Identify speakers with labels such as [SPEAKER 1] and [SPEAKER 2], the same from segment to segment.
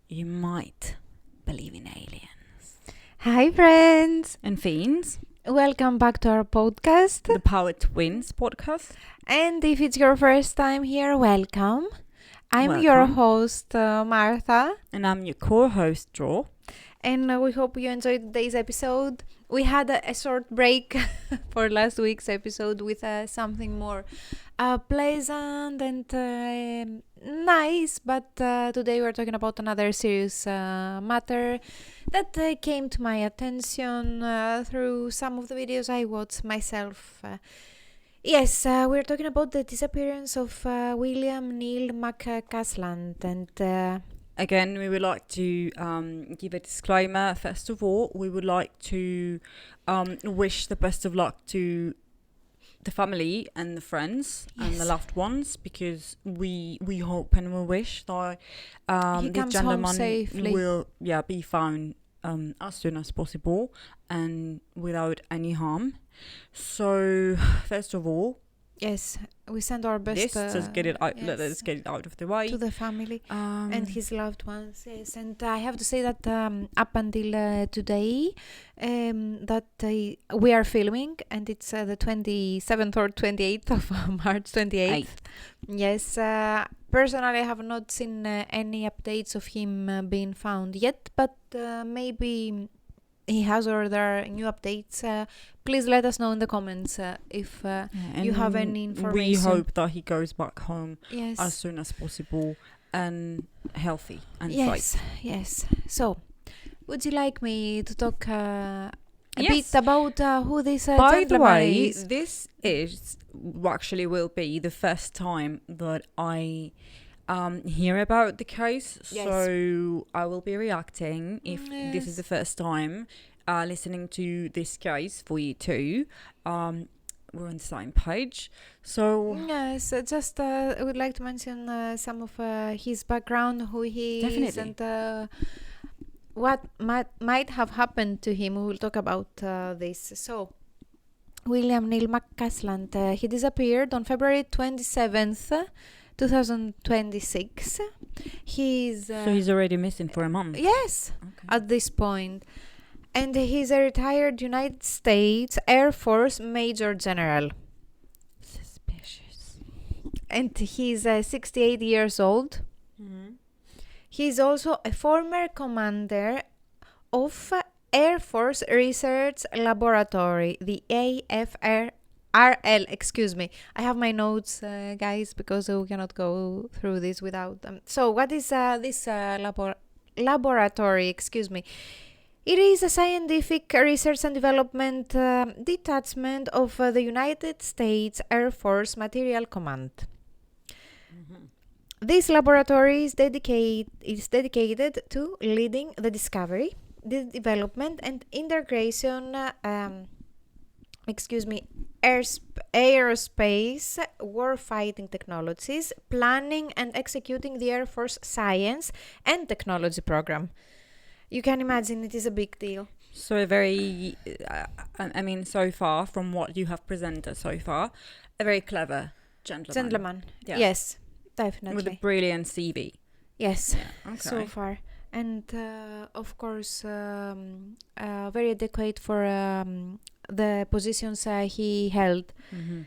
[SPEAKER 1] you might believe in aliens.
[SPEAKER 2] Hi friends!
[SPEAKER 1] And fiends.
[SPEAKER 2] Welcome back to our podcast.
[SPEAKER 1] The Power Twins podcast.
[SPEAKER 2] And if it's your first time here, welcome. I'm your
[SPEAKER 1] Welcome.
[SPEAKER 2] host, Martha.
[SPEAKER 1] And I'm your co-host, Draw.
[SPEAKER 2] And we hope you enjoyed today's episode. We had a short break for last week's episode with something more pleasant and nice. But today we're talking about another serious matter that came to my attention through some of the videos I watched myself. Yes, we're talking about the disappearance of William Neil McCasland. And
[SPEAKER 1] Again, we would like to give a disclaimer. First of all, we would like to wish the best of luck to the family and the friends and the loved ones, because we hope and we wish that
[SPEAKER 2] He
[SPEAKER 1] the
[SPEAKER 2] comes home
[SPEAKER 1] gentleman
[SPEAKER 2] safely.
[SPEAKER 1] will be found as soon as possible and without any harm. So first of all,
[SPEAKER 2] yes, we send our best
[SPEAKER 1] just get it out.
[SPEAKER 2] yes,
[SPEAKER 1] Let's get it out of the way.
[SPEAKER 2] to the family and his loved ones. Yes, and I have to say that up until today, we are filming, and it's the 27th or 28th of March 28th. Yes, personally, I have not seen any updates of him being found yet, but maybe he has, or there are new updates. Please let us know in the comments if you have any information.
[SPEAKER 1] We hope that he goes back home
[SPEAKER 2] yes,
[SPEAKER 1] as soon as possible and healthy and
[SPEAKER 2] yes,
[SPEAKER 1] safe.
[SPEAKER 2] yes. So, would you like me to talk a
[SPEAKER 1] Yes.
[SPEAKER 2] bit about who this
[SPEAKER 1] By the
[SPEAKER 2] gentleman
[SPEAKER 1] way,
[SPEAKER 2] is?
[SPEAKER 1] this is actually will be the first time that I hear about the case.
[SPEAKER 2] Yes.
[SPEAKER 1] So I will be reacting if this is
[SPEAKER 2] Yes.
[SPEAKER 1] the first time listening to this case for you too. We're on the same page. So
[SPEAKER 2] Yes, just I would like to mention some of his background, who he is,
[SPEAKER 1] Definitely.
[SPEAKER 2] and what might have happened to him. We will talk about this. So, William Neil McCasland, he disappeared on February 27th, 2026. He's
[SPEAKER 1] so he's already missing for a month.
[SPEAKER 2] yes,
[SPEAKER 1] Okay.
[SPEAKER 2] at this point. And he's a retired United States Air Force Major General.
[SPEAKER 1] Suspicious.
[SPEAKER 2] And he's 68 years old.
[SPEAKER 1] Mm-hmm.
[SPEAKER 2] He's also a former commander of Air Force Research Laboratory, the AFRL, excuse me. I have my notes, guys, because we cannot go through this without them. So what is this laboratory, excuse me? It is a scientific research and development detachment of the United States Air Force Material Command.
[SPEAKER 1] Mm-hmm.
[SPEAKER 2] This laboratory is dedicated to leading the discovery, the development, and integration aerospace warfighting technologies, planning and executing the Air Force science and technology program. You can imagine it is a big deal.
[SPEAKER 1] So a very, I mean, so far from what you have presented so far, a very clever gentleman. Yeah.
[SPEAKER 2] Yes, definitely.
[SPEAKER 1] With a brilliant CV.
[SPEAKER 2] Yes.
[SPEAKER 1] Yeah. Okay.
[SPEAKER 2] So far, and of course very adequate for the positions he held,
[SPEAKER 1] Mm-hmm.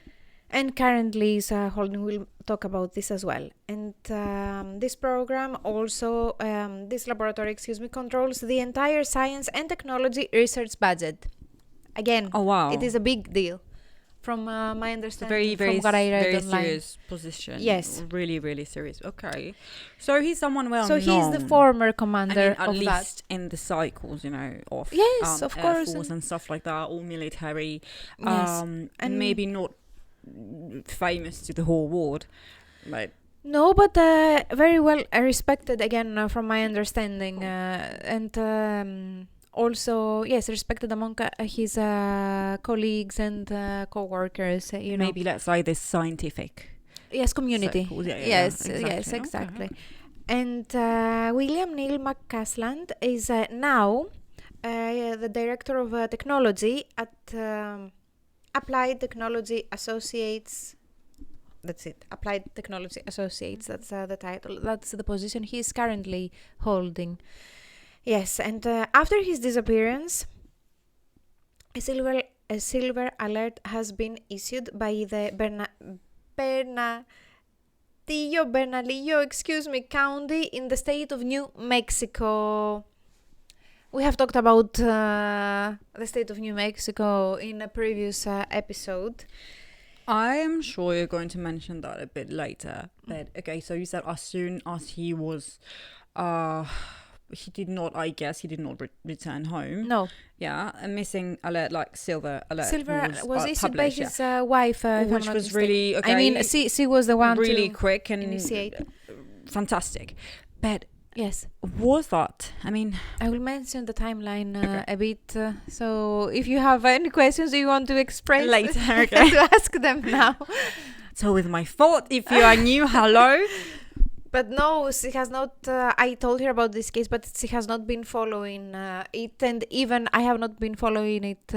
[SPEAKER 2] and currently is holding. We'll talk about this as well. And this program also, this laboratory, controls the entire science and technology research budget. Again,
[SPEAKER 1] Oh wow!
[SPEAKER 2] it is a big deal from my
[SPEAKER 1] It's a
[SPEAKER 2] understanding,
[SPEAKER 1] very,
[SPEAKER 2] from what I read
[SPEAKER 1] very
[SPEAKER 2] online.
[SPEAKER 1] serious position.
[SPEAKER 2] Yes.
[SPEAKER 1] Really, really serious. Okay. So he's someone well
[SPEAKER 2] So
[SPEAKER 1] known.
[SPEAKER 2] he's the former
[SPEAKER 1] I
[SPEAKER 2] commander
[SPEAKER 1] mean, at
[SPEAKER 2] of that.
[SPEAKER 1] least in the cycles, of
[SPEAKER 2] Yes, of
[SPEAKER 1] Air
[SPEAKER 2] course,
[SPEAKER 1] Force and stuff like that, all military.
[SPEAKER 2] Yes.
[SPEAKER 1] And maybe not famous to the whole world, but
[SPEAKER 2] No, but very well respected, again, from my understanding. And also, yes, respected among his colleagues and co-workers,
[SPEAKER 1] maybe let's say this scientific.
[SPEAKER 2] Yes, community.
[SPEAKER 1] circles. Yeah,
[SPEAKER 2] Yes,
[SPEAKER 1] exactly.
[SPEAKER 2] yes,
[SPEAKER 1] Okay,
[SPEAKER 2] exactly.
[SPEAKER 1] okay.
[SPEAKER 2] And William Neil McCasland is now the director of technology at Applied Technology Associates that's it. Applied Technology Associates. That's the title. That's the position he is currently holding. Yes, and after his disappearance, a silver alert has been issued by the Bernalillo, county in the state of New Mexico. We have talked about the state of New Mexico in a previous episode.
[SPEAKER 1] I am sure you're going to mention that a bit later. But okay, so you said as soon as he was, he did not return home.
[SPEAKER 2] No.
[SPEAKER 1] Yeah, a missing alert, like silver alert.
[SPEAKER 2] Silver was issued by
[SPEAKER 1] published,
[SPEAKER 2] his wife,
[SPEAKER 1] which was really okay.
[SPEAKER 2] I mean, she was the one
[SPEAKER 1] really
[SPEAKER 2] to
[SPEAKER 1] quick and
[SPEAKER 2] initiate.
[SPEAKER 1] Fantastic. But
[SPEAKER 2] yes,
[SPEAKER 1] was that? I mean,
[SPEAKER 2] I will mention the timeline a bit. So if you have any questions you want to express
[SPEAKER 1] later, okay.
[SPEAKER 2] to ask them now.
[SPEAKER 1] So with my fault, if you are new, hello.
[SPEAKER 2] But no, she has not. I told her about this case, but she has not been following it, and even I have not been following it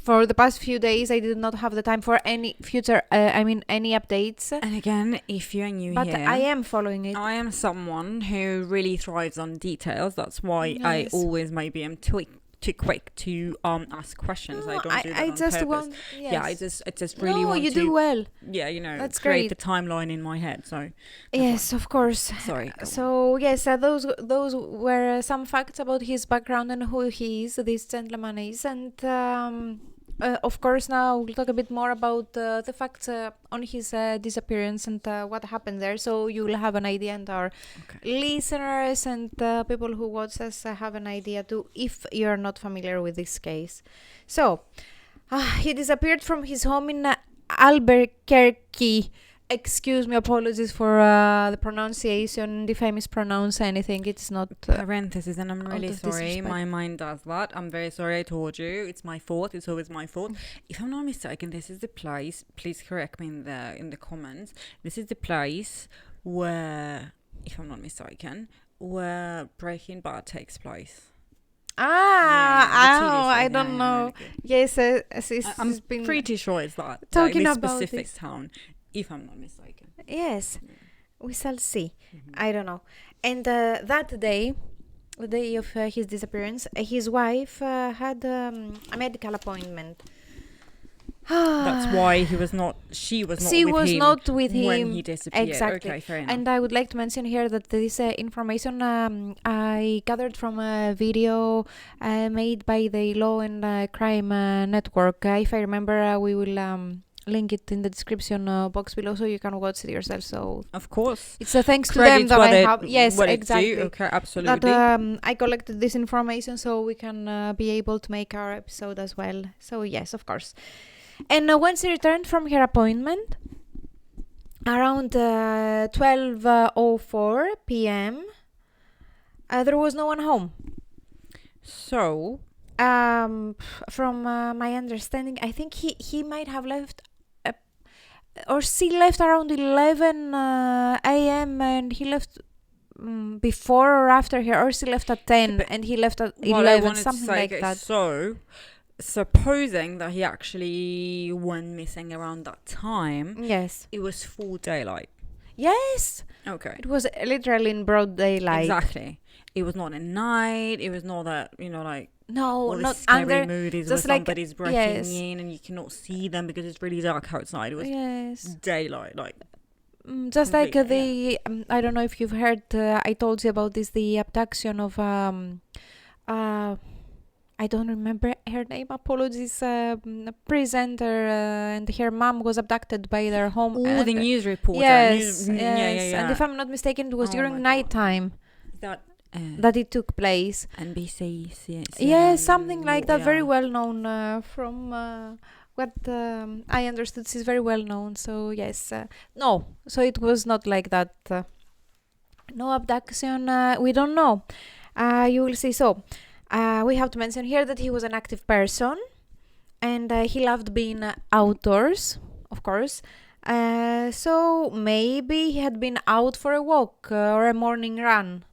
[SPEAKER 2] for the past few days. I did not have the time for any future. Any updates.
[SPEAKER 1] And again, if you are new
[SPEAKER 2] but
[SPEAKER 1] here,
[SPEAKER 2] I am following it.
[SPEAKER 1] I am someone who really thrives on details. That's why I always maybe am too quick to ask questions.
[SPEAKER 2] No,
[SPEAKER 1] I don't do that on
[SPEAKER 2] just
[SPEAKER 1] purpose.
[SPEAKER 2] want. Yes.
[SPEAKER 1] Yeah, I just really want
[SPEAKER 2] you
[SPEAKER 1] to.
[SPEAKER 2] do well.
[SPEAKER 1] Yeah,
[SPEAKER 2] That's
[SPEAKER 1] create
[SPEAKER 2] great.
[SPEAKER 1] the timeline in my head. So
[SPEAKER 2] yes, of course.
[SPEAKER 1] Sorry.
[SPEAKER 2] So yes, those were some facts about his background and who he is. This gentleman is, and of course now we'll talk a bit more about the facts on his disappearance and what happened there. So you will have an idea, and our listeners and people who watch us have an idea too, if you're not familiar with this case. So he disappeared from his home in Albuquerque. Excuse me, apologies for the pronunciation. If I mispronounce anything, it's not
[SPEAKER 1] parentheses, and I'm really sorry.
[SPEAKER 2] Disrespect.
[SPEAKER 1] My mind does that. I'm very sorry. I told you it's my fault. It's always my fault. If I'm not mistaken, this is the place. Please correct me in the comments. This is the place where, if I'm not mistaken, where Breaking Bad takes place.
[SPEAKER 2] I don't know.
[SPEAKER 1] Really
[SPEAKER 2] Yes,
[SPEAKER 1] I'm pretty sure it's that.
[SPEAKER 2] Talking
[SPEAKER 1] this
[SPEAKER 2] about
[SPEAKER 1] specific
[SPEAKER 2] this
[SPEAKER 1] town, if I'm not mistaken.
[SPEAKER 2] Yes, we shall see. I don't know. And that day, the day of his disappearance, his wife had a medical appointment.
[SPEAKER 1] That's why she was not with him when he disappeared.
[SPEAKER 2] Exactly.
[SPEAKER 1] Okay, fair enough.
[SPEAKER 2] And I would like to mention here that this information I gathered from a video made by the Law and Crime Network. If I remember, we will link it in the description box below, so you can watch it yourself. So
[SPEAKER 1] of course,
[SPEAKER 2] it's a thanks to them that I have. Yes, exactly.
[SPEAKER 1] Okay, absolutely.
[SPEAKER 2] That I collected this information so we can be able to make our episode as well. So yes, of course. And when she returned from her appointment, around 12:04 p.m., there was no one home.
[SPEAKER 1] So,
[SPEAKER 2] from my understanding, I think he might have left, or she left around 11 a.m. and he left before or after her, or she left at 10 and he left at 11, something like that.
[SPEAKER 1] So, supposing that he actually went missing around that time,
[SPEAKER 2] yes,
[SPEAKER 1] it was full daylight.
[SPEAKER 2] Yes.
[SPEAKER 1] Okay.
[SPEAKER 2] It was literally in broad daylight.
[SPEAKER 1] Exactly. It was not at night. It was not that,
[SPEAKER 2] no,
[SPEAKER 1] all
[SPEAKER 2] not
[SPEAKER 1] the scary
[SPEAKER 2] under.
[SPEAKER 1] movies
[SPEAKER 2] just
[SPEAKER 1] where
[SPEAKER 2] like,
[SPEAKER 1] somebody's breaking in and you cannot see them because it's really dark outside. It was daylight,
[SPEAKER 2] just like
[SPEAKER 1] completely,
[SPEAKER 2] I don't know if you've heard. I told you about this. The abduction of I don't remember her name. Apologies. Presenter and her mom was abducted by their home.
[SPEAKER 1] Oh, the news reporter.
[SPEAKER 2] Yes, yes.
[SPEAKER 1] Yeah.
[SPEAKER 2] And if I'm not mistaken, it was during nighttime that it took place.
[SPEAKER 1] NBC,
[SPEAKER 2] Yes, something like that. Very well known from what I understood. She's very well known. So yes, no. So it was not like that. No abduction. We don't know. You will see. So. We have to mention here that he was an active person and he loved being outdoors, of course. So maybe he had been out for a walk or a morning run.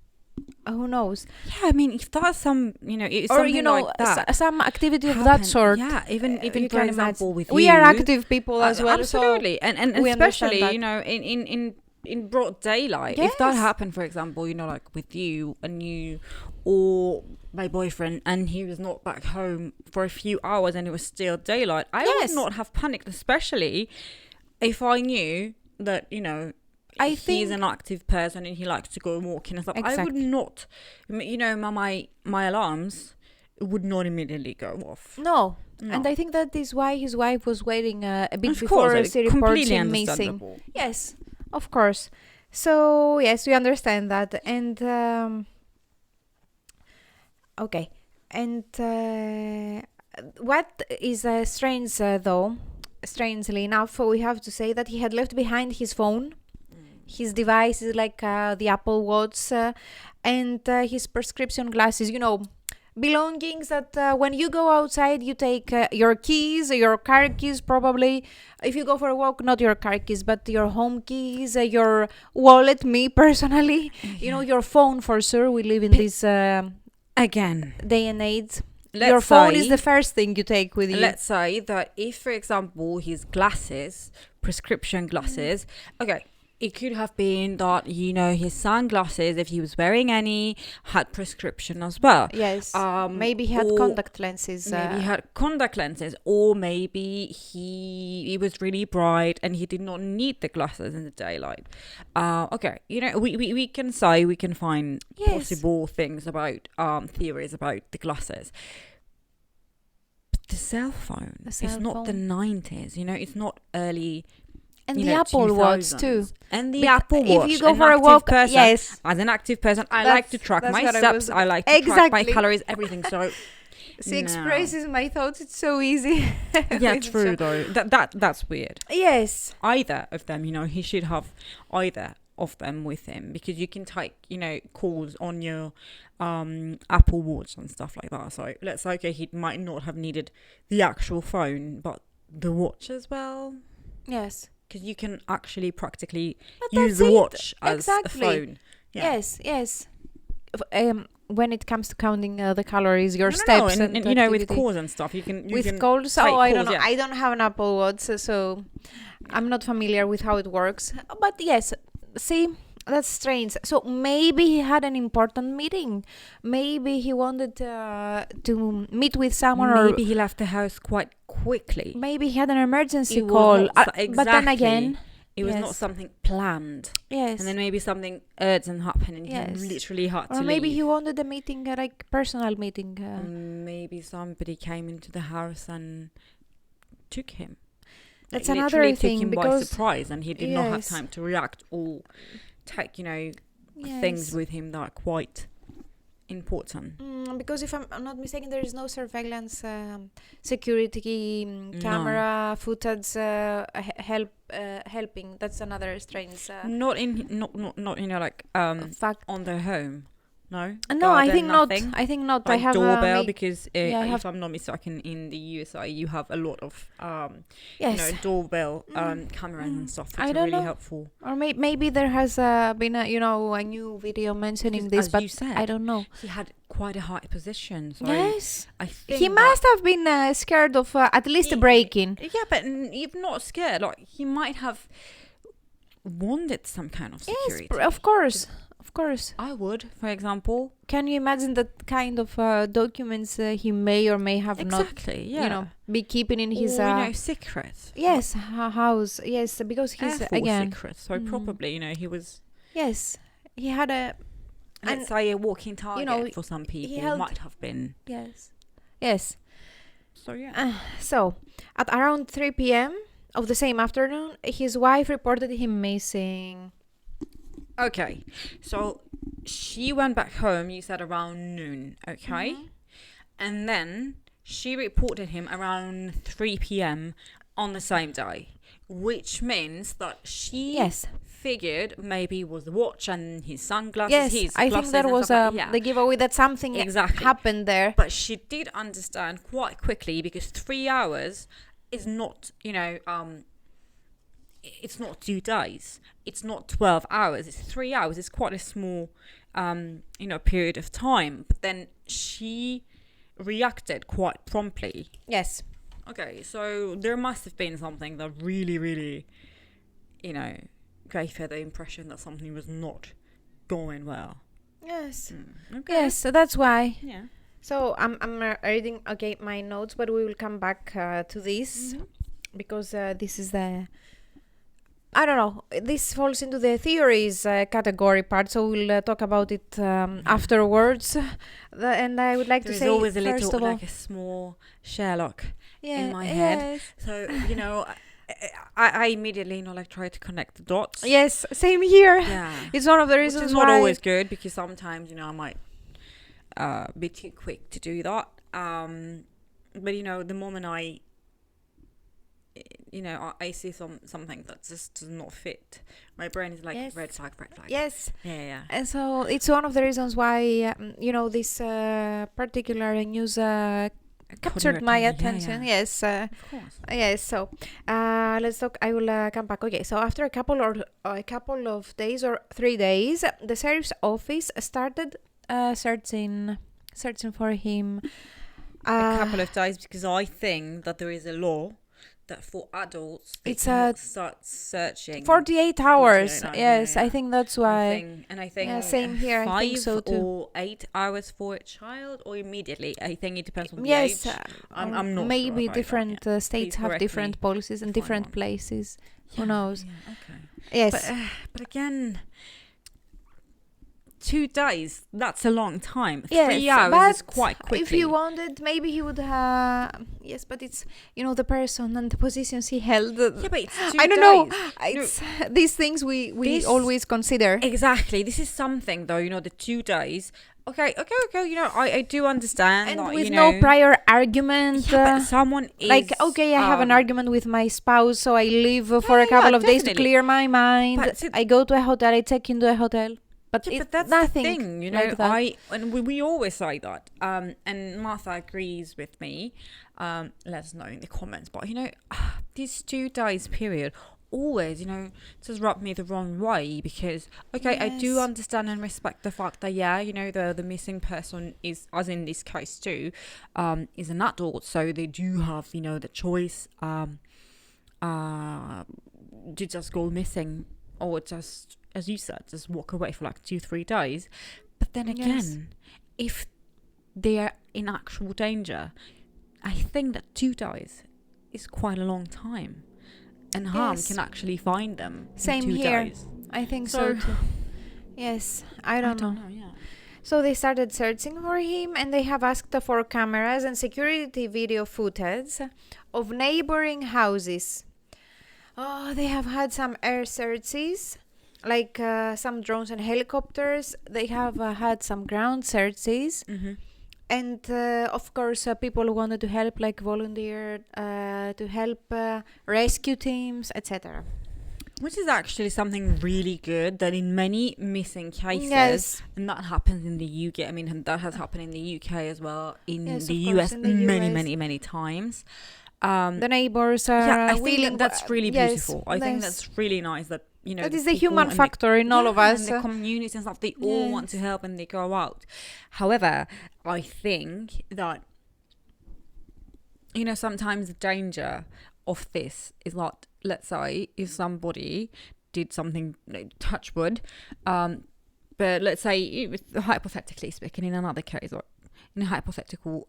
[SPEAKER 2] who knows?
[SPEAKER 1] Yeah, I mean, if that's some, it's
[SPEAKER 2] Or
[SPEAKER 1] something like that.
[SPEAKER 2] some activity of that
[SPEAKER 1] happen-
[SPEAKER 2] sort.
[SPEAKER 1] Yeah, even
[SPEAKER 2] you
[SPEAKER 1] for
[SPEAKER 2] can
[SPEAKER 1] example,
[SPEAKER 2] imagine.
[SPEAKER 1] with
[SPEAKER 2] We
[SPEAKER 1] you.
[SPEAKER 2] are active people as well,
[SPEAKER 1] Absolutely. And
[SPEAKER 2] we understand
[SPEAKER 1] especially,
[SPEAKER 2] that.
[SPEAKER 1] in broad daylight. If that
[SPEAKER 2] Yes.
[SPEAKER 1] happened, for example, like with you and you or my boyfriend, and he was not back home for a few hours and it was still daylight, I
[SPEAKER 2] Yes.
[SPEAKER 1] would not have panicked, especially if I knew that,
[SPEAKER 2] I
[SPEAKER 1] he's
[SPEAKER 2] think
[SPEAKER 1] an active person and he likes to go walking and stuff. I would
[SPEAKER 2] Exactly.
[SPEAKER 1] not, my alarms would not immediately go off.
[SPEAKER 2] no.
[SPEAKER 1] No.
[SPEAKER 2] And I think that is why his wife was waiting a bit
[SPEAKER 1] Of
[SPEAKER 2] before
[SPEAKER 1] course,
[SPEAKER 2] she reports
[SPEAKER 1] completely
[SPEAKER 2] him missing.
[SPEAKER 1] understandable.
[SPEAKER 2] Yes, of course. So yes, we understand that. And okay. And what is strange though, strangely enough, we have to say that he had left behind his phone, his devices like the Apple Watch, and his prescription glasses. Belongings that when you go outside you take your keys, your car keys probably. If you go for a walk, not your car keys but your home keys, your wallet. Me personally, your phone for sure. We live in this
[SPEAKER 1] Again,
[SPEAKER 2] day and age.
[SPEAKER 1] let's
[SPEAKER 2] Your phone
[SPEAKER 1] say-
[SPEAKER 2] is the first thing you take with you.
[SPEAKER 1] Let's say that if, for example, his glasses, prescription glasses, okay, it could have been that, his sunglasses, if he was wearing any, had prescription as well.
[SPEAKER 2] Yes. Maybe he had
[SPEAKER 1] or
[SPEAKER 2] contact lenses.
[SPEAKER 1] Maybe he had contact lenses, or maybe he was really bright and he did not need the glasses in the daylight. Okay, we can say, we can find
[SPEAKER 2] Yes.
[SPEAKER 1] possible things about theories about the glasses. But the cell phone,
[SPEAKER 2] The cell
[SPEAKER 1] it's not the
[SPEAKER 2] phone.
[SPEAKER 1] 90s, it's not early.
[SPEAKER 2] And the Apple Watch
[SPEAKER 1] 2000s.
[SPEAKER 2] too.
[SPEAKER 1] And the
[SPEAKER 2] Bec-
[SPEAKER 1] Apple Watch.
[SPEAKER 2] if you go
[SPEAKER 1] an
[SPEAKER 2] for a
[SPEAKER 1] active
[SPEAKER 2] walk,
[SPEAKER 1] person,
[SPEAKER 2] yes.
[SPEAKER 1] As an active person, I
[SPEAKER 2] That's-
[SPEAKER 1] like to track
[SPEAKER 2] that's
[SPEAKER 1] my
[SPEAKER 2] what I
[SPEAKER 1] steps.
[SPEAKER 2] was-
[SPEAKER 1] I like to track my
[SPEAKER 2] Exactly.
[SPEAKER 1] calories, everything. So
[SPEAKER 2] She
[SPEAKER 1] No.
[SPEAKER 2] expresses my thoughts. It's so easy.
[SPEAKER 1] yeah,
[SPEAKER 2] It's
[SPEAKER 1] true
[SPEAKER 2] so-
[SPEAKER 1] though. That's weird.
[SPEAKER 2] Yes.
[SPEAKER 1] Either of them, he should have either of them with him, because you can take, calls on your Apple Watch and stuff like that. So let's say, okay, he might not have needed the actual phone, but the watch as well,
[SPEAKER 2] Yes.
[SPEAKER 1] because you can actually practically
[SPEAKER 2] But
[SPEAKER 1] use
[SPEAKER 2] that's
[SPEAKER 1] the
[SPEAKER 2] it.
[SPEAKER 1] watch as
[SPEAKER 2] Exactly.
[SPEAKER 1] a phone. Yeah.
[SPEAKER 2] Yes. When it comes to counting the calories, your
[SPEAKER 1] No,
[SPEAKER 2] steps,
[SPEAKER 1] and with
[SPEAKER 2] activity.
[SPEAKER 1] calls and stuff, you can
[SPEAKER 2] With calls,
[SPEAKER 1] take
[SPEAKER 2] I don't
[SPEAKER 1] calls,
[SPEAKER 2] know.
[SPEAKER 1] yeah.
[SPEAKER 2] I don't have an Apple Watch, so I'm not familiar with how it works. But yes, see, that's strange. So maybe he had an important meeting. Maybe he wanted to meet with someone,
[SPEAKER 1] Maybe
[SPEAKER 2] or
[SPEAKER 1] he left the house quite quickly.
[SPEAKER 2] maybe he had an emergency
[SPEAKER 1] It was
[SPEAKER 2] call.
[SPEAKER 1] not
[SPEAKER 2] But then
[SPEAKER 1] exactly.
[SPEAKER 2] again,
[SPEAKER 1] It was not
[SPEAKER 2] yes.
[SPEAKER 1] something planned,
[SPEAKER 2] yes.
[SPEAKER 1] and then maybe something urgent happened, and
[SPEAKER 2] Yes.
[SPEAKER 1] he literally had
[SPEAKER 2] Or
[SPEAKER 1] to
[SPEAKER 2] maybe
[SPEAKER 1] leave.
[SPEAKER 2] he wanted a meeting, like personal meeting.
[SPEAKER 1] Maybe somebody came into the house and took him.
[SPEAKER 2] That's
[SPEAKER 1] Like,
[SPEAKER 2] another
[SPEAKER 1] literally
[SPEAKER 2] thing,
[SPEAKER 1] took him by
[SPEAKER 2] because
[SPEAKER 1] surprise, and he did not have
[SPEAKER 2] Yes.
[SPEAKER 1] time to react or take,
[SPEAKER 2] yes.
[SPEAKER 1] things with him that are quite important.
[SPEAKER 2] Because if I'm not mistaken, there is no surveillance security
[SPEAKER 1] No.
[SPEAKER 2] camera footage helping. That's another strange
[SPEAKER 1] Not like
[SPEAKER 2] fact.
[SPEAKER 1] on their home. No.
[SPEAKER 2] No, I
[SPEAKER 1] Garden,
[SPEAKER 2] think not.
[SPEAKER 1] nothing?
[SPEAKER 2] I think not.
[SPEAKER 1] Like
[SPEAKER 2] I have
[SPEAKER 1] doorbell,
[SPEAKER 2] a
[SPEAKER 1] because
[SPEAKER 2] yeah, I
[SPEAKER 1] if
[SPEAKER 2] have-
[SPEAKER 1] I'm not mistaken, in the USA you have a lot of
[SPEAKER 2] yes.
[SPEAKER 1] doorbell cameras and stuff, which
[SPEAKER 2] I
[SPEAKER 1] are
[SPEAKER 2] don't
[SPEAKER 1] really
[SPEAKER 2] know.
[SPEAKER 1] helpful.
[SPEAKER 2] Or maybe there has been a new video mentioning
[SPEAKER 1] Because
[SPEAKER 2] this,
[SPEAKER 1] as
[SPEAKER 2] but
[SPEAKER 1] you said,
[SPEAKER 2] I don't know.
[SPEAKER 1] He had quite a high position, so
[SPEAKER 2] Yes,
[SPEAKER 1] I think
[SPEAKER 2] he must have been scared of at least a
[SPEAKER 1] He-
[SPEAKER 2] break-in.
[SPEAKER 1] Yeah, but you're not scared. Like, he might have wanted some kind of
[SPEAKER 2] Yes,
[SPEAKER 1] security.
[SPEAKER 2] of course, of course.
[SPEAKER 1] I would, for example.
[SPEAKER 2] Can you imagine that kind of documents he may or may have not,
[SPEAKER 1] Exactly. Yeah.
[SPEAKER 2] be keeping in his
[SPEAKER 1] or, secret.
[SPEAKER 2] yes house? Yes, because he's
[SPEAKER 1] Air Force
[SPEAKER 2] again.
[SPEAKER 1] secret. So
[SPEAKER 2] Mm.
[SPEAKER 1] probably, he was.
[SPEAKER 2] Yes, he had a
[SPEAKER 1] Let's say a walking target for some people.
[SPEAKER 2] held-
[SPEAKER 1] Might have been.
[SPEAKER 2] yes.
[SPEAKER 1] So yeah.
[SPEAKER 2] So at around 3 p.m. of the same afternoon, his wife reported him missing.
[SPEAKER 1] Okay, so she went back home, you said around noon, okay?
[SPEAKER 2] Mhm.
[SPEAKER 1] And then she reported him around 3 p.m. on the same day, which means that she
[SPEAKER 2] Yes.
[SPEAKER 1] figured maybe it was the watch and his sunglasses.
[SPEAKER 2] Yes,
[SPEAKER 1] his
[SPEAKER 2] I think
[SPEAKER 1] glasses
[SPEAKER 2] that
[SPEAKER 1] and
[SPEAKER 2] was
[SPEAKER 1] stuff like- yeah.
[SPEAKER 2] the giveaway that something
[SPEAKER 1] Exactly.
[SPEAKER 2] happened there.
[SPEAKER 1] But she did understand quite quickly, because 3 hours is not, it's not 2 days. It's not 12 hours. It's 3 hours. It's quite a small period of time. But then she reacted quite promptly.
[SPEAKER 2] Yes.
[SPEAKER 1] Okay, so there must have been something that really, really, gave her the impression that something was not going well.
[SPEAKER 2] Yes.
[SPEAKER 1] Okay.
[SPEAKER 2] Yes, so that's why.
[SPEAKER 1] Yeah.
[SPEAKER 2] So I'm reading my notes, but we will come back to this because this is I don't know. This falls into the theories category part, so we'll talk about it afterwards. And I would like to say,
[SPEAKER 1] there's always a
[SPEAKER 2] first
[SPEAKER 1] little,
[SPEAKER 2] of all,
[SPEAKER 1] like a small Sherlock in my
[SPEAKER 2] yes.
[SPEAKER 1] head. So I immediately try to connect the dots.
[SPEAKER 2] Yes, same here.
[SPEAKER 1] Yeah.
[SPEAKER 2] It's one of the reasons
[SPEAKER 1] Which is
[SPEAKER 2] why.
[SPEAKER 1] not always good, because sometimes I might be too quick to do that. But the moment I see something that just does not fit, my brain is like,
[SPEAKER 2] yes.
[SPEAKER 1] red flag.
[SPEAKER 2] Yes.
[SPEAKER 1] Yeah.
[SPEAKER 2] And so it's one of the reasons why this particular news captured my attention.
[SPEAKER 1] Yeah.
[SPEAKER 2] Yes.
[SPEAKER 1] Of course.
[SPEAKER 2] Yes. So let's talk. I will come back. Okay. So after a couple of days or 3 days, the sheriff's office started searching for him.
[SPEAKER 1] A couple of days, because I think that there is a law that for adults
[SPEAKER 2] it's
[SPEAKER 1] start searching
[SPEAKER 2] 48 hours.
[SPEAKER 1] 48 hours.
[SPEAKER 2] Yes,
[SPEAKER 1] Yeah.
[SPEAKER 2] I think that's why.
[SPEAKER 1] I think
[SPEAKER 2] same here.
[SPEAKER 1] 5
[SPEAKER 2] I think so too.
[SPEAKER 1] or 8 hours for a child, or immediately. I think it depends on the
[SPEAKER 2] Yes,
[SPEAKER 1] age. I'm not
[SPEAKER 2] maybe
[SPEAKER 1] sure about
[SPEAKER 2] different
[SPEAKER 1] that,
[SPEAKER 2] states
[SPEAKER 1] Please
[SPEAKER 2] have
[SPEAKER 1] correct
[SPEAKER 2] different
[SPEAKER 1] me
[SPEAKER 2] policies in
[SPEAKER 1] if I'm
[SPEAKER 2] different
[SPEAKER 1] wrong.
[SPEAKER 2] places.
[SPEAKER 1] Yeah,
[SPEAKER 2] Who knows?
[SPEAKER 1] Yeah, okay.
[SPEAKER 2] Yes.
[SPEAKER 1] But again, 2 days, that's a long time.
[SPEAKER 2] Yes,
[SPEAKER 1] 3 hours
[SPEAKER 2] but
[SPEAKER 1] is quite quickly.
[SPEAKER 2] if you wanted, maybe he would yes, but it's the person and the positions he held.
[SPEAKER 1] Yeah, but it's 2
[SPEAKER 2] I don't
[SPEAKER 1] days.
[SPEAKER 2] know. It's these things we
[SPEAKER 1] This-
[SPEAKER 2] always consider.
[SPEAKER 1] Exactly. This is something, though, the 2 days. Okay. I do understand.
[SPEAKER 2] And
[SPEAKER 1] that,
[SPEAKER 2] with no prior argument.
[SPEAKER 1] Yeah, but someone is...
[SPEAKER 2] Like, okay, I have an argument with my spouse, so I leave for a couple of days to
[SPEAKER 1] definitely.
[SPEAKER 2] clear my mind.
[SPEAKER 1] But it-
[SPEAKER 2] I go to a hotel, I check into a hotel. But,
[SPEAKER 1] Yeah,
[SPEAKER 2] it's
[SPEAKER 1] but that's
[SPEAKER 2] nothing
[SPEAKER 1] the thing,
[SPEAKER 2] like that.
[SPEAKER 1] and we always say that, and Martha agrees with me. Let us know in the comments. But this 2 days period always, just rub me the wrong way, because I do
[SPEAKER 2] Yes.
[SPEAKER 1] understand and respect the fact that the missing person is, as in this case too, is an adult, so they do have the choice to just go missing, or just, as you said, just walk away for like 2-3 days. But then again, if they are in actual danger, I think that 2 days is quite a long time, and harm
[SPEAKER 2] Yes.
[SPEAKER 1] can actually find them.
[SPEAKER 2] Same
[SPEAKER 1] in 2
[SPEAKER 2] here.
[SPEAKER 1] days.
[SPEAKER 2] I think so
[SPEAKER 1] So-
[SPEAKER 2] too. Yes, I don't know.
[SPEAKER 1] Yeah.
[SPEAKER 2] So they started searching for him, and they have asked for cameras and security video footage of neighboring houses. Oh, they have had some air searches, like some drones and helicopters. They have had some ground searches.
[SPEAKER 1] Mm-hmm.
[SPEAKER 2] And of course, people who wanted to help, like volunteer to help rescue teams, etc.
[SPEAKER 1] Which is actually something really good, that in many missing cases,
[SPEAKER 2] Yes.
[SPEAKER 1] and that happens in the UK. I mean, that has happened in the UK as well, in
[SPEAKER 2] Yes,
[SPEAKER 1] the
[SPEAKER 2] of course,
[SPEAKER 1] US
[SPEAKER 2] in the
[SPEAKER 1] many,
[SPEAKER 2] US.
[SPEAKER 1] many, many times.
[SPEAKER 2] The neighbors are
[SPEAKER 1] I
[SPEAKER 2] willing.
[SPEAKER 1] think that's really
[SPEAKER 2] yes,
[SPEAKER 1] beautiful. I think
[SPEAKER 2] yes.
[SPEAKER 1] that's really nice that
[SPEAKER 2] That
[SPEAKER 1] the
[SPEAKER 2] is the
[SPEAKER 1] people
[SPEAKER 2] human
[SPEAKER 1] and
[SPEAKER 2] factor in all of us.
[SPEAKER 1] and the communities and stuff, they all want to
[SPEAKER 2] Yes.
[SPEAKER 1] help and they go out. However, I think that sometimes the danger of this is like, let's say if somebody did something, touch wood, but let's say, hypothetically speaking, in another case, or in a hypothetical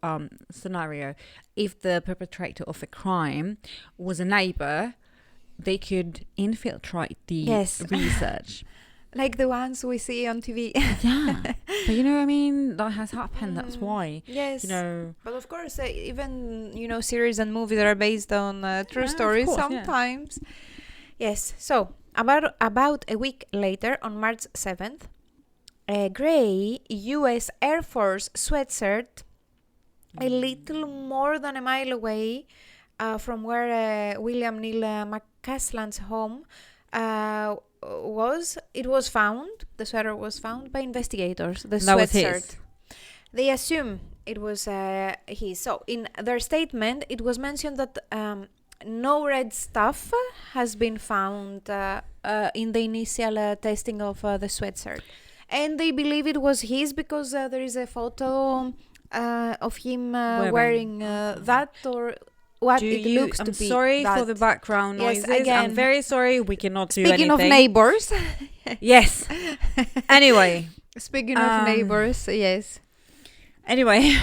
[SPEAKER 1] scenario, if the perpetrator of a crime was a neighbor, they could infiltrate the
[SPEAKER 2] Yes.
[SPEAKER 1] research.
[SPEAKER 2] Like the ones we see on TV.
[SPEAKER 1] Yeah, but what I mean, that has happened. That's why.
[SPEAKER 2] Yes. But of course, even series and movies are based on true
[SPEAKER 1] Yeah, of
[SPEAKER 2] stories
[SPEAKER 1] course, yeah.
[SPEAKER 2] sometimes. Yes. So about a week later, on March 7th, a gray U.S. Air Force sweatshirt, a little more than a mile away from where William Neal McCasland's home was. It was found. The sweater was found by investigators. The
[SPEAKER 1] That was
[SPEAKER 2] sweatshirt.
[SPEAKER 1] his.
[SPEAKER 2] They assume it was his. So in their statement, it was mentioned that no red stuff has been found in the initial testing of the sweatshirt. And they believe it was his because there is a photo of him wearing that, or what
[SPEAKER 1] Do
[SPEAKER 2] it
[SPEAKER 1] you?
[SPEAKER 2] looks
[SPEAKER 1] I'm
[SPEAKER 2] to be.
[SPEAKER 1] sorry
[SPEAKER 2] that.
[SPEAKER 1] for the background
[SPEAKER 2] Yes,
[SPEAKER 1] noises. I'm
[SPEAKER 2] again.
[SPEAKER 1] very sorry. We cannot do
[SPEAKER 2] Speaking
[SPEAKER 1] anything.
[SPEAKER 2] of neighbors.
[SPEAKER 1] Yes. Anyway.
[SPEAKER 2] Speaking of neighbors, yes.
[SPEAKER 1] Anyway.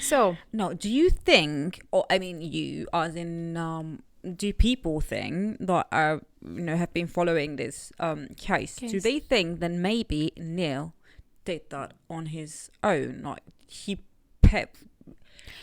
[SPEAKER 2] So.
[SPEAKER 1] No, do you think, or I mean you, as in, do people think that have been following this case? Do they think that maybe Neil did that on his own? Like he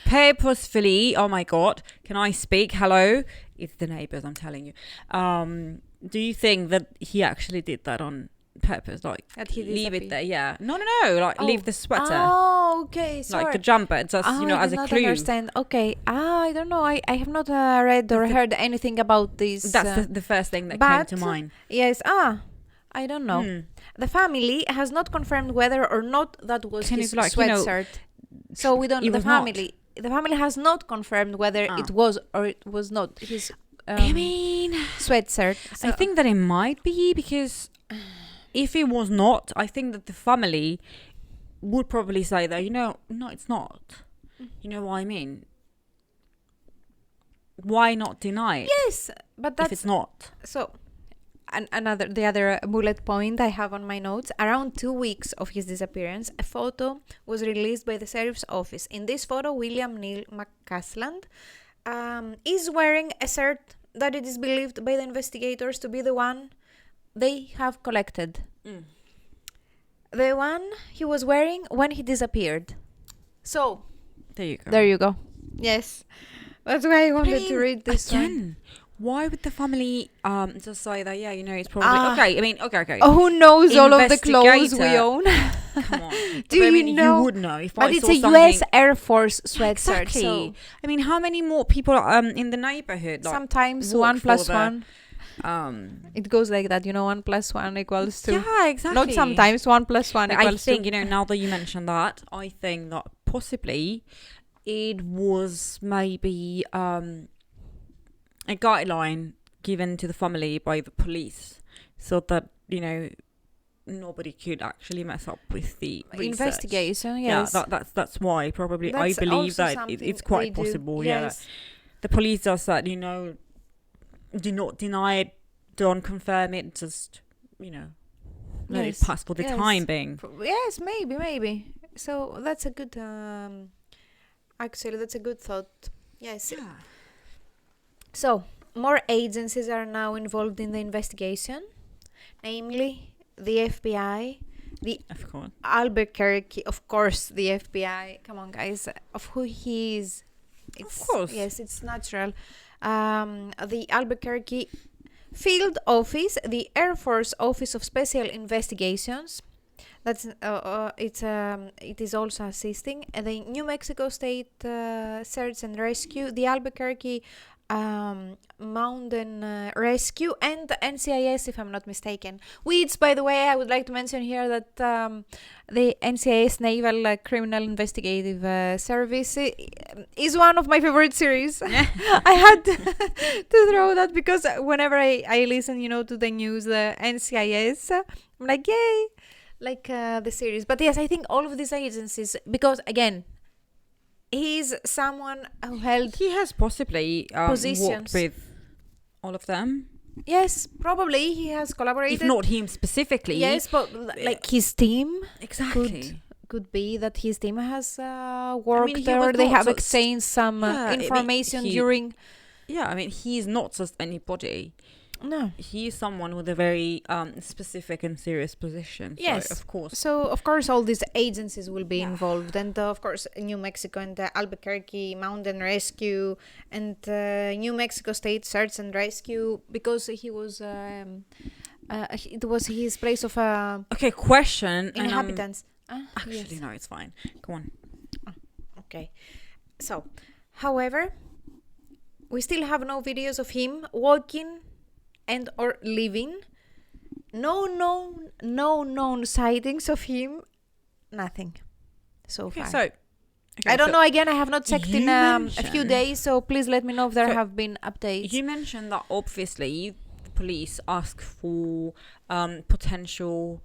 [SPEAKER 1] purposefully, oh my God, can I speak? Hello? It's the neighbors, I'm telling you. Do you think that he actually did that on purpose? Like, leave it there, yeah. No, like, leave the sweater.
[SPEAKER 2] Oh, okay, sorry.
[SPEAKER 1] Like the jumper, just, as a clue.
[SPEAKER 2] I understand. Okay. I don't know. I have not read or heard anything about this.
[SPEAKER 1] That's the first thing that came to mind.
[SPEAKER 2] Yes. I don't know. The family has not confirmed whether or not that was his sweatshirt. So we don't. The family has not confirmed whether it was or it was not his. I mean, sweatshirt. So
[SPEAKER 1] I think that it might be, because if it was not, I think that the family would probably say that no, it's not. You know what I mean? Why not deny it?
[SPEAKER 2] Yes, but that's
[SPEAKER 1] if it's not.
[SPEAKER 2] So. The other bullet point I have on my notes: around 2 weeks of his disappearance, a photo was released by the sheriff's office. In this photo, William Neil McCasland is wearing a shirt that it is believed by the investigators to be the one they have collected. The one he was wearing when he disappeared. So, there you go. Yes. That's why I wanted to read this one.
[SPEAKER 1] Why would the family just say that? Yeah, it's probably okay. I mean, okay.
[SPEAKER 2] Oh, who knows all of the clothes we own?
[SPEAKER 1] Come on.
[SPEAKER 2] You
[SPEAKER 1] would know if
[SPEAKER 2] but
[SPEAKER 1] I
[SPEAKER 2] it's
[SPEAKER 1] saw
[SPEAKER 2] a
[SPEAKER 1] something.
[SPEAKER 2] U.S. Air Force sweatshirt.
[SPEAKER 1] Exactly.
[SPEAKER 2] So
[SPEAKER 1] I mean, how many more people in the neighborhood? Like,
[SPEAKER 2] sometimes
[SPEAKER 1] walk
[SPEAKER 2] 1 plus
[SPEAKER 1] for
[SPEAKER 2] 1.
[SPEAKER 1] The,
[SPEAKER 2] it goes like that, 1 plus 1 equals 2.
[SPEAKER 1] Yeah, exactly.
[SPEAKER 2] Not sometimes 1 plus 1 equals 2.
[SPEAKER 1] I think now that you mentioned that, I think that possibly it was maybe a guideline given to the family by the police, so that nobody could actually mess up with the
[SPEAKER 2] investigation. Yes,
[SPEAKER 1] yeah, that's why probably I believe that it's quite possible. Yes. The police just said do not deny it, don't confirm it, just let it pass for the time being.
[SPEAKER 2] Yes, maybe. So that's a good actually that's a good thought. Yes.
[SPEAKER 1] Yeah.
[SPEAKER 2] So more agencies are now involved in the investigation, namely the FBI,
[SPEAKER 1] of course,
[SPEAKER 2] Albuquerque, of course, the FBI. Come on, guys, of who he is.
[SPEAKER 1] Of course,
[SPEAKER 2] yes, it's natural. The Albuquerque Field Office, the Air Force Office of Special Investigations. That's it is also assisting the New Mexico State Search and Rescue, the Albuquerque Mountain Rescue, and the NCIS, if I'm not mistaken. Which, by the way, I would like to mention here that the NCIS Naval Criminal Investigative Service is one of my favorite series. I had to throw that because whenever I listen, to the news, the NCIS, I'm like, yay, like the series. But yes, I think all of these agencies, because again, he's someone who held...
[SPEAKER 1] He has possibly worked with all of them.
[SPEAKER 2] Yes, probably he has collaborated.
[SPEAKER 1] If not him specifically.
[SPEAKER 2] Yes, but like his team.
[SPEAKER 1] Exactly.
[SPEAKER 2] Could be that his team has worked or they have exchanged some information during...
[SPEAKER 1] Yeah, I mean, he's not just anybody.
[SPEAKER 2] No.
[SPEAKER 1] He is someone with a very specific and serious position.
[SPEAKER 2] Yes.
[SPEAKER 1] So, of course.
[SPEAKER 2] So, of course, all these agencies will be involved. And, of course, New Mexico and the Albuquerque Mountain Rescue and New Mexico State Search and Rescue, because he was... it was his place of...
[SPEAKER 1] okay, question.
[SPEAKER 2] Inhabitants.
[SPEAKER 1] Actually, no, it's fine. Go on.
[SPEAKER 2] Okay. So, however, we still have no videos of him walking and or living. No known sightings of him. Nothing so far.
[SPEAKER 1] So
[SPEAKER 2] I don't know. Again, I have not checked in a few days, so please let me know if there have been updates.
[SPEAKER 1] You mentioned that obviously the police ask for potential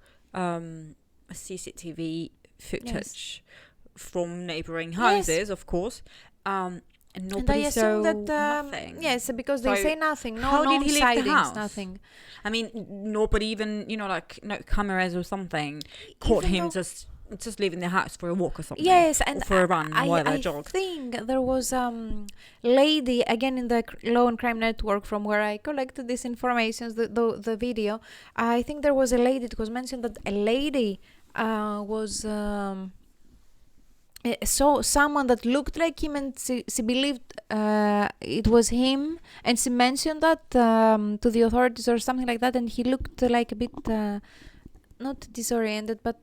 [SPEAKER 1] CCTV footage from neighboring houses, of course. And nobody
[SPEAKER 2] and I assume
[SPEAKER 1] saw
[SPEAKER 2] that
[SPEAKER 1] nothing.
[SPEAKER 2] yes, because they
[SPEAKER 1] So
[SPEAKER 2] say nothing. No,
[SPEAKER 1] how
[SPEAKER 2] no
[SPEAKER 1] did he leave the
[SPEAKER 2] sightings,
[SPEAKER 1] house?
[SPEAKER 2] nothing.
[SPEAKER 1] I mean, nobody even, like, no cameras or something caught him just leaving the house for a walk or something.
[SPEAKER 2] Yes, and
[SPEAKER 1] or for a run, or a jog.
[SPEAKER 2] I think there was lady again in the Law and Crime Network from where I collected this information, the video. I think there was a lady. It was mentioned that a lady was saw someone that looked like him, and she believed it was him, and she mentioned that to the authorities or something like that, and he looked like a bit not disoriented, but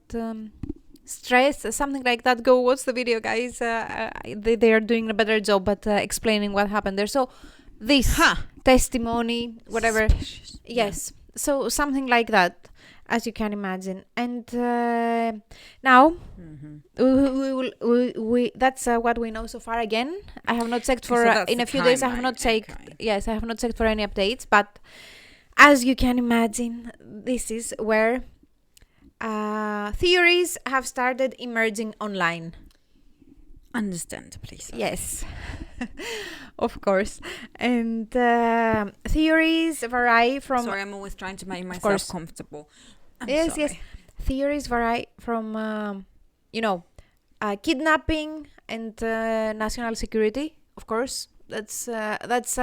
[SPEAKER 2] stressed, something like that. Go watch the video, guys. They are doing a better job at explaining what happened there. So this testimony, whatever.
[SPEAKER 1] Suspicious.
[SPEAKER 2] Yes. So something like that, as you can imagine. And now we that's what we know so far. Again, I have not checked for in a few days. I have not checked. Okay. Yes, I have not checked for any updates. But as you can imagine, this is where theories have started emerging online.
[SPEAKER 1] Understandably so.
[SPEAKER 2] Yes, of course. And theories vary from...
[SPEAKER 1] Sorry, I'm always trying to make myself comfortable.
[SPEAKER 2] Yes. Theories vary from, kidnapping and national security, of course. That's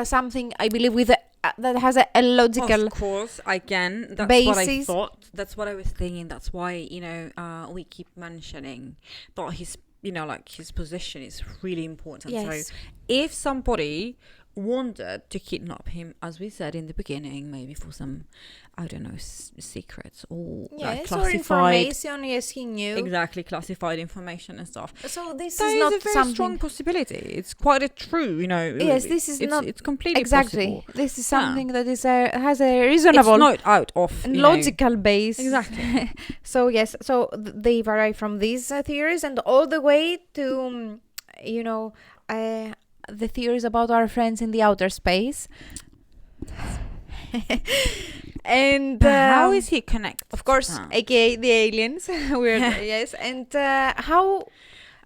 [SPEAKER 2] something I believe with that has a logical...
[SPEAKER 1] Of course, again, that's
[SPEAKER 2] basis.
[SPEAKER 1] What I thought. That's what I was thinking. That's why, we keep mentioning that his position is really important.
[SPEAKER 2] Yes.
[SPEAKER 1] So if somebody wanted to kidnap him, as we said in the beginning, maybe for some, I don't know, secrets or classified
[SPEAKER 2] or information. Yes, he knew
[SPEAKER 1] exactly classified information and stuff.
[SPEAKER 2] So this
[SPEAKER 1] is
[SPEAKER 2] not
[SPEAKER 1] a very
[SPEAKER 2] something
[SPEAKER 1] strong possibility. It's quite a true,
[SPEAKER 2] Yes, this is not.
[SPEAKER 1] It's completely
[SPEAKER 2] exactly.
[SPEAKER 1] possible.
[SPEAKER 2] This is something that is has a reasonable,
[SPEAKER 1] it's not out of
[SPEAKER 2] logical base.
[SPEAKER 1] Exactly.
[SPEAKER 2] So yes, they vary from these theories and all the way to, the theories about our friends in the outer space. And
[SPEAKER 1] how is he connected?
[SPEAKER 2] Of course, aka the aliens. We're yes, and how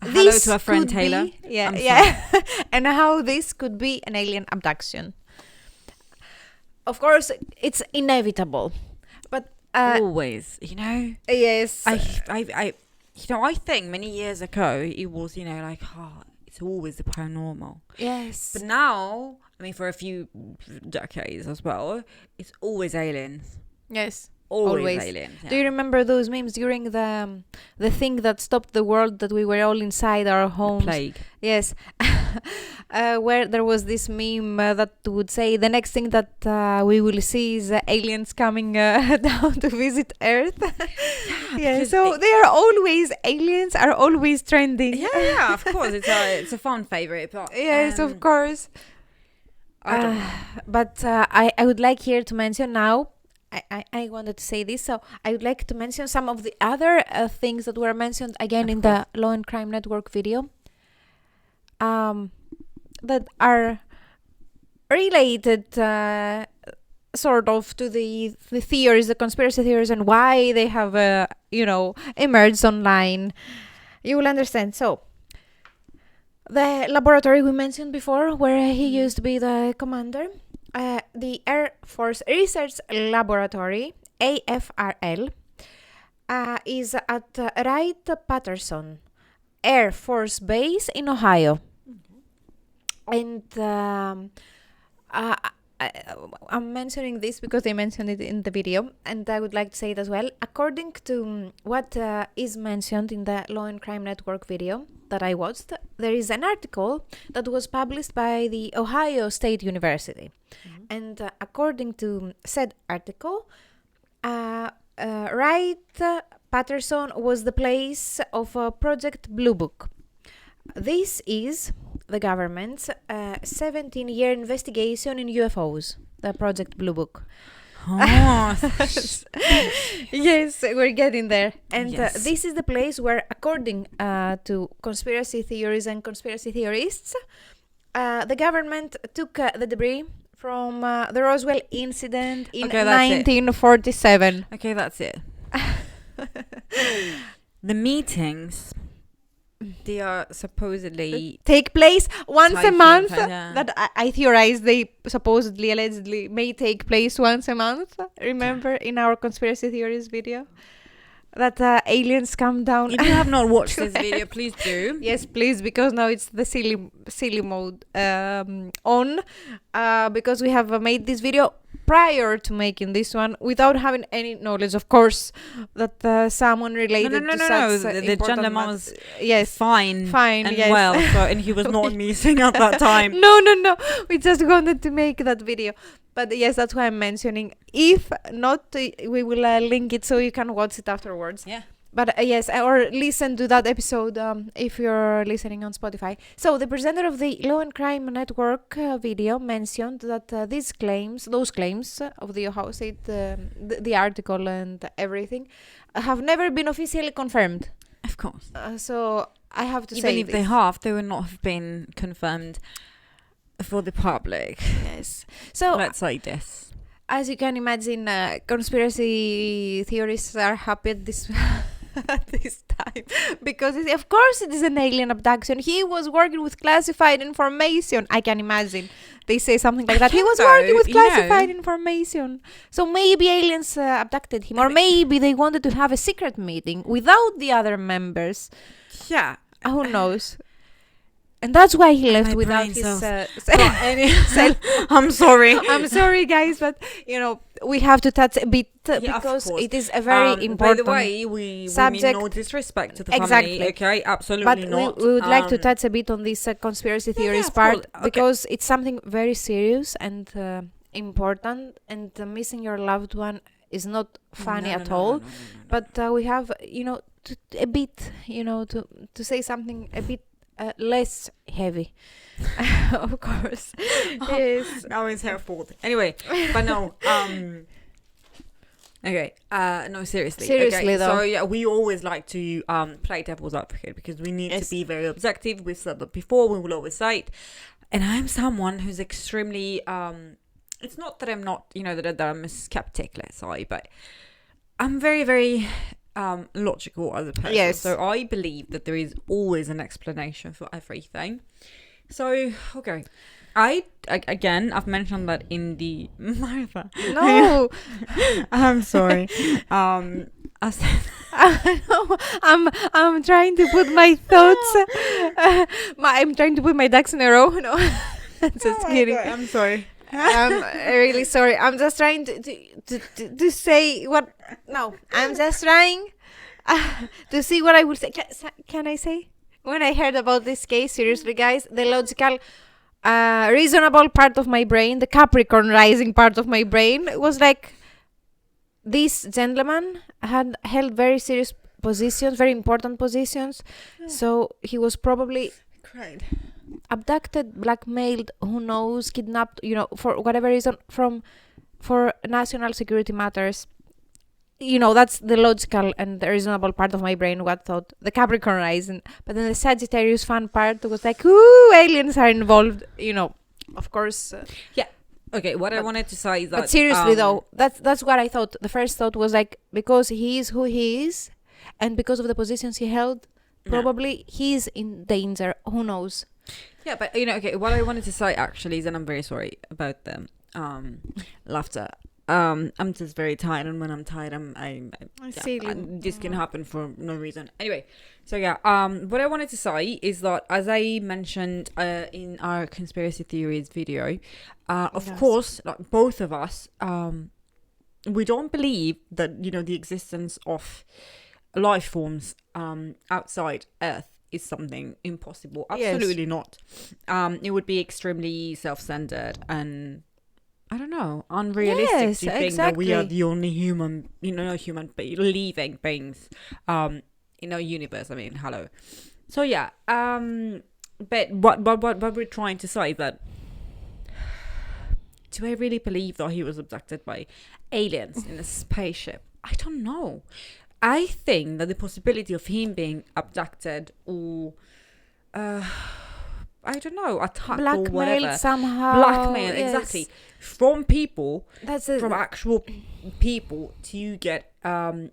[SPEAKER 1] hello
[SPEAKER 2] this
[SPEAKER 1] to our friend
[SPEAKER 2] could
[SPEAKER 1] Taylor.
[SPEAKER 2] Be, yeah, and how this could be an alien abduction. Of course, it's inevitable, but
[SPEAKER 1] always,
[SPEAKER 2] Yes,
[SPEAKER 1] I think many years ago it was, it's always the paranormal.
[SPEAKER 2] Yes.
[SPEAKER 1] But now, for a few decades as well, it's always aliens.
[SPEAKER 2] Yes.
[SPEAKER 1] Always aliens. Yeah.
[SPEAKER 2] Do you remember those memes during the thing that stopped the world, that we were all inside our homes?
[SPEAKER 1] The plague.
[SPEAKER 2] Yes. Where there was this meme that would say the next thing that we will see is aliens coming down to visit Earth. Yeah, so aliens are always trending.
[SPEAKER 1] Yeah, of course. It's a fun favorite. But,
[SPEAKER 2] yes, of course. But I would like here to mention now, I wanted to say this, so I would like to mention some of the other things that were mentioned again in the Law and Crime Network video, that are related sort of to the theories, the conspiracy theories, and why they have emerged online. You will understand. So the laboratory we mentioned before, where he used to be the commander, the Air Force Research Laboratory, AFRL, is at Wright-Patterson Air Force Base in Ohio. And I'm mentioning this because they mentioned it in the video, and I would like to say it as well. According to what is mentioned in the Law and Crime Network video that I watched, there is an article that was published by the Ohio State University. Mm-hmm. And according to said article, Wright-Patterson was the place of Project Blue Book. This is the government's 17-year investigation in UFOs, the Project Blue Book.
[SPEAKER 1] Oh,
[SPEAKER 2] yes, we're getting there. And
[SPEAKER 1] yes.
[SPEAKER 2] This is the place where, according to conspiracy theories and conspiracy theorists, the government took the debris from the Roswell incident in 1947.
[SPEAKER 1] Okay, that's it. The meetings, they are supposedly
[SPEAKER 2] take place once a
[SPEAKER 1] Typhoon,
[SPEAKER 2] month.
[SPEAKER 1] yeah.
[SPEAKER 2] That I theorize they supposedly, allegedly, may take place once a month. Remember in our conspiracy theories video that aliens come down.
[SPEAKER 1] If you have not watched
[SPEAKER 2] to
[SPEAKER 1] this video, please do.
[SPEAKER 2] Yes, please, because now it's the silly mode on, because we have made this video prior to making this one without having any knowledge, of course, that someone related
[SPEAKER 1] No.
[SPEAKER 2] to such
[SPEAKER 1] The
[SPEAKER 2] important
[SPEAKER 1] gentleman
[SPEAKER 2] matters.
[SPEAKER 1] was
[SPEAKER 2] Yes,
[SPEAKER 1] fine
[SPEAKER 2] and
[SPEAKER 1] yes. well, so, and he was not missing at that time.
[SPEAKER 2] No. We just wanted to make that video. But yes, that's why I'm mentioning. If not, we will link it so you can watch it afterwards.
[SPEAKER 1] Yeah.
[SPEAKER 2] But yes, or listen to that episode if you're listening on Spotify. So the presenter of the Law and Crime Network video mentioned that those claims of the Ohio State, the article and everything, have never been officially confirmed.
[SPEAKER 1] Of course.
[SPEAKER 2] So I have to
[SPEAKER 1] Even
[SPEAKER 2] say
[SPEAKER 1] if they have, they would not have been confirmed for the public.
[SPEAKER 2] Yes. So
[SPEAKER 1] let's say this.
[SPEAKER 2] As you can imagine, conspiracy theorists are happy at this at this time because of course it is an alien abduction. He was working with classified information. I can imagine they say something like that. He was working with classified information. So maybe aliens abducted him, or maybe they wanted to have a secret meeting without the other members.
[SPEAKER 1] Yeah.
[SPEAKER 2] Who knows? And that's why he left without his
[SPEAKER 1] I'm sorry.
[SPEAKER 2] I'm sorry, guys, but we have to touch a bit because it is a very important.
[SPEAKER 1] By the way, we
[SPEAKER 2] subject.
[SPEAKER 1] mean no disrespect to the family. Okay, absolutely
[SPEAKER 2] but
[SPEAKER 1] not.
[SPEAKER 2] We would like to touch a bit on this conspiracy theories part because it's something very serious and important, and missing your loved one is not funny at all. No. But we have, a bit, to say something a bit less heavy. Of course. Yes.
[SPEAKER 1] Now it's her fault. Anyway, but no. Okay. No, seriously.
[SPEAKER 2] Seriously, though.
[SPEAKER 1] So yeah, we always like to play devil's advocate because we need to be very objective. We've said that before. We will always say it. And I'm someone who's extremely. It's not that I'm not, that I'm a skeptic, let's say, but I'm very, very logical as a person.
[SPEAKER 2] Yes.
[SPEAKER 1] So I believe that there is always an explanation for everything. So, okay. I've mentioned that in the Martha.
[SPEAKER 2] No.
[SPEAKER 1] I'm sorry. I said
[SPEAKER 2] I'm trying to put my thoughts. I'm trying to put my ducks in a row. No, just kidding.
[SPEAKER 1] God, I'm sorry.
[SPEAKER 2] I'm really sorry. I'm just trying to say what. No, I'm just trying to see what I would say. Can I say? When I heard about this case, seriously, guys, the logical, reasonable part of my brain, the Capricorn rising part of my brain, was like, this gentleman had held very serious positions, very important positions. Yeah. So he was probably abducted, blackmailed, who knows, kidnapped, for whatever reason, for national security matters. That's the logical and the reasonable part of my brain, what thought the Capricorn rising. But then the Sagittarius fun part was like, ooh, aliens are involved, of course.
[SPEAKER 1] Yeah. Okay, what I wanted to say is that...
[SPEAKER 2] But seriously, though, that's what I thought. The first thought was like, because he is who he is, and because of the positions he held, probably he's in danger. Who knows?
[SPEAKER 1] Yeah, but, okay, what I wanted to say, actually, is, and I'm very sorry about the laughter. I'm just very tired, and when I'm tired, this can happen for no reason. Anyway, so yeah, what I wanted to say is that, as I mentioned in our conspiracy theories video, of course, like both of us, we don't believe that the existence of life forms outside Earth is something impossible. Absolutely not. It would be extremely self-centered and, I don't know, unrealistic to think that we are the only human living beings in our universe. I mean, hello. So yeah, but what we're trying to say is that, do I really believe that he was abducted by aliens in a spaceship? I don't know. I think that the possibility of him being abducted or I don't know, attack or
[SPEAKER 2] Blackmailed
[SPEAKER 1] whatever.
[SPEAKER 2] somehow.
[SPEAKER 1] Blackmail,
[SPEAKER 2] yes.
[SPEAKER 1] exactly. From people,
[SPEAKER 2] That's
[SPEAKER 1] from actual people to get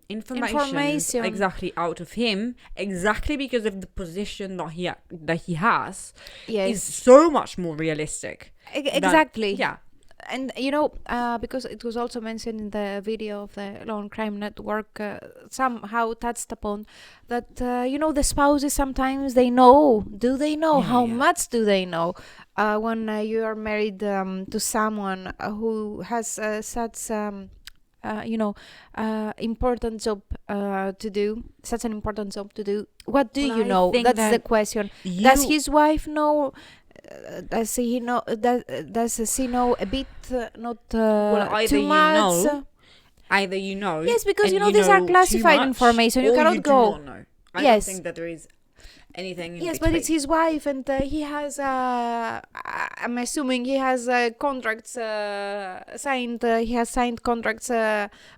[SPEAKER 1] information exactly out of him, exactly because of the position that he has,
[SPEAKER 2] yes.
[SPEAKER 1] is so much more realistic.
[SPEAKER 2] Exactly.
[SPEAKER 1] Yeah.
[SPEAKER 2] And because it was also mentioned in the video of the Law and Crime Network, somehow touched upon that, the spouses sometimes they know. Do they know? How much do they know? When you are married to someone who has such, important job to do, such an important job to do. What do you know? That's the question. Does his wife know? Does he know? Does she know a bit? Not too much.
[SPEAKER 1] Either you know.
[SPEAKER 2] Yes, because these are classified information. You cannot go.
[SPEAKER 1] Do not know. I don't think that there is anything.
[SPEAKER 2] Yes, but it's his wife, and he has. I'm assuming he has contracts signed. He has signed contracts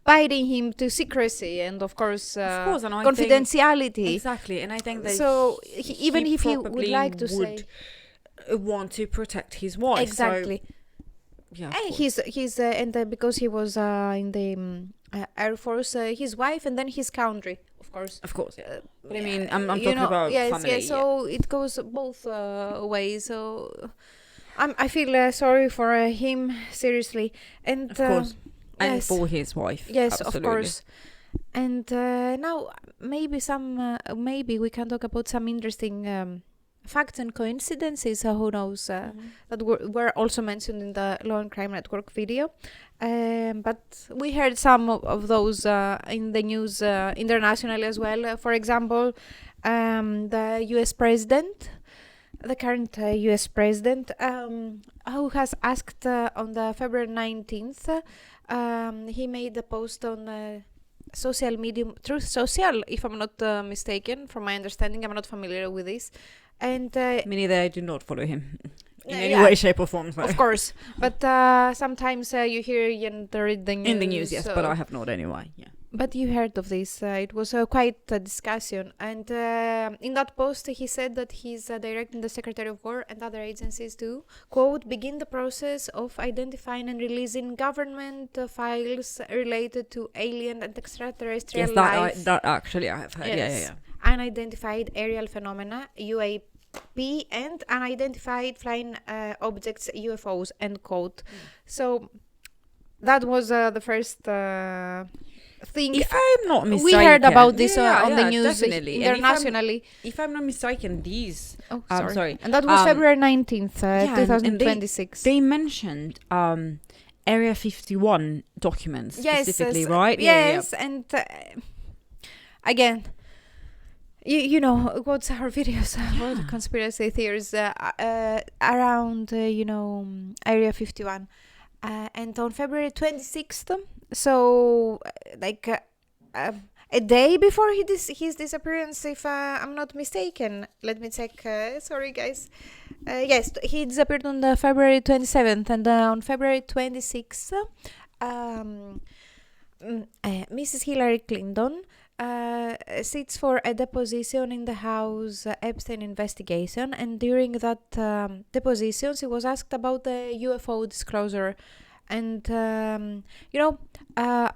[SPEAKER 2] binding him to secrecy and, of course,
[SPEAKER 1] and
[SPEAKER 2] confidentiality.
[SPEAKER 1] Exactly, and I think that
[SPEAKER 2] so even if he would like to say.
[SPEAKER 1] Want to protect his wife.
[SPEAKER 2] Exactly.
[SPEAKER 1] So,
[SPEAKER 2] and he's and because he was in the Air Force, his wife and then his country, of course.
[SPEAKER 1] But I mean, I'm talking about family.
[SPEAKER 2] Yes. So it goes both ways. So I feel sorry for him, seriously, and
[SPEAKER 1] of course, and for his wife.
[SPEAKER 2] Yes,
[SPEAKER 1] absolutely.
[SPEAKER 2] Of course. And now maybe we can talk about some interesting. Facts and coincidences, who knows, that were also mentioned in the Law and Crime Network video. But we heard some of those in the news internationally as well. For example, the U.S. president, the current U.S. president, who has asked on the February 19th, he made a post on social media, Truth Social, if I'm not mistaken, from my understanding. I'm not familiar with this. And
[SPEAKER 1] me neither. I do not follow him in any way, shape, or form. So.
[SPEAKER 2] Of course, but sometimes you hear and read the news.
[SPEAKER 1] In the news, yes, but I have not anyway. Yeah.
[SPEAKER 2] But you heard of this. It was quite a discussion. And in that post, he said that he's directing the Secretary of War and other agencies to, quote, begin the process of identifying and releasing government files related to alien and extraterrestrial life.
[SPEAKER 1] That actually I have heard.
[SPEAKER 2] Yes.
[SPEAKER 1] Yeah.
[SPEAKER 2] Unidentified aerial phenomena, UAP, and unidentified flying objects, UFOs, end quote. So that was the first thing.
[SPEAKER 1] If I'm not mistaken,
[SPEAKER 2] we heard about this on the news
[SPEAKER 1] definitely.
[SPEAKER 2] internationally.
[SPEAKER 1] If I'm not mistaken, these.
[SPEAKER 2] Oh,
[SPEAKER 1] sorry.
[SPEAKER 2] And that was February 19th, 2026.
[SPEAKER 1] They mentioned Area 51 documents specifically, right?
[SPEAKER 2] Yes, and again. You know what's our videos about conspiracy theories around Area 51, and on February 26th, so like a day before his disappearance, if I'm not mistaken. Let me check. Sorry, guys. Yes, he disappeared on the February 27th, and on February 26th, Mrs. Hillary Clinton sits for a deposition in the House Epstein investigation, and during that deposition she was asked about the UFO disclosure and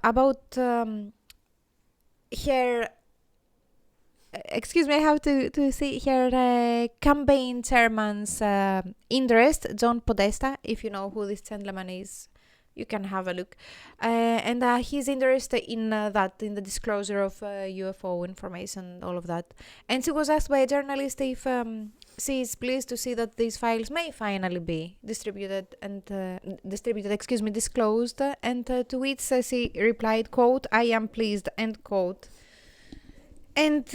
[SPEAKER 2] about her excuse me, I have to see her campaign chairman's interest, John Podesta, if you know who this gentleman is. You can have a look. And he's interested in in the disclosure of UFO information, all of that. And she was asked by a journalist if she is pleased to see that these files may finally be disclosed. And to which she replied, quote, "I am pleased," end quote. And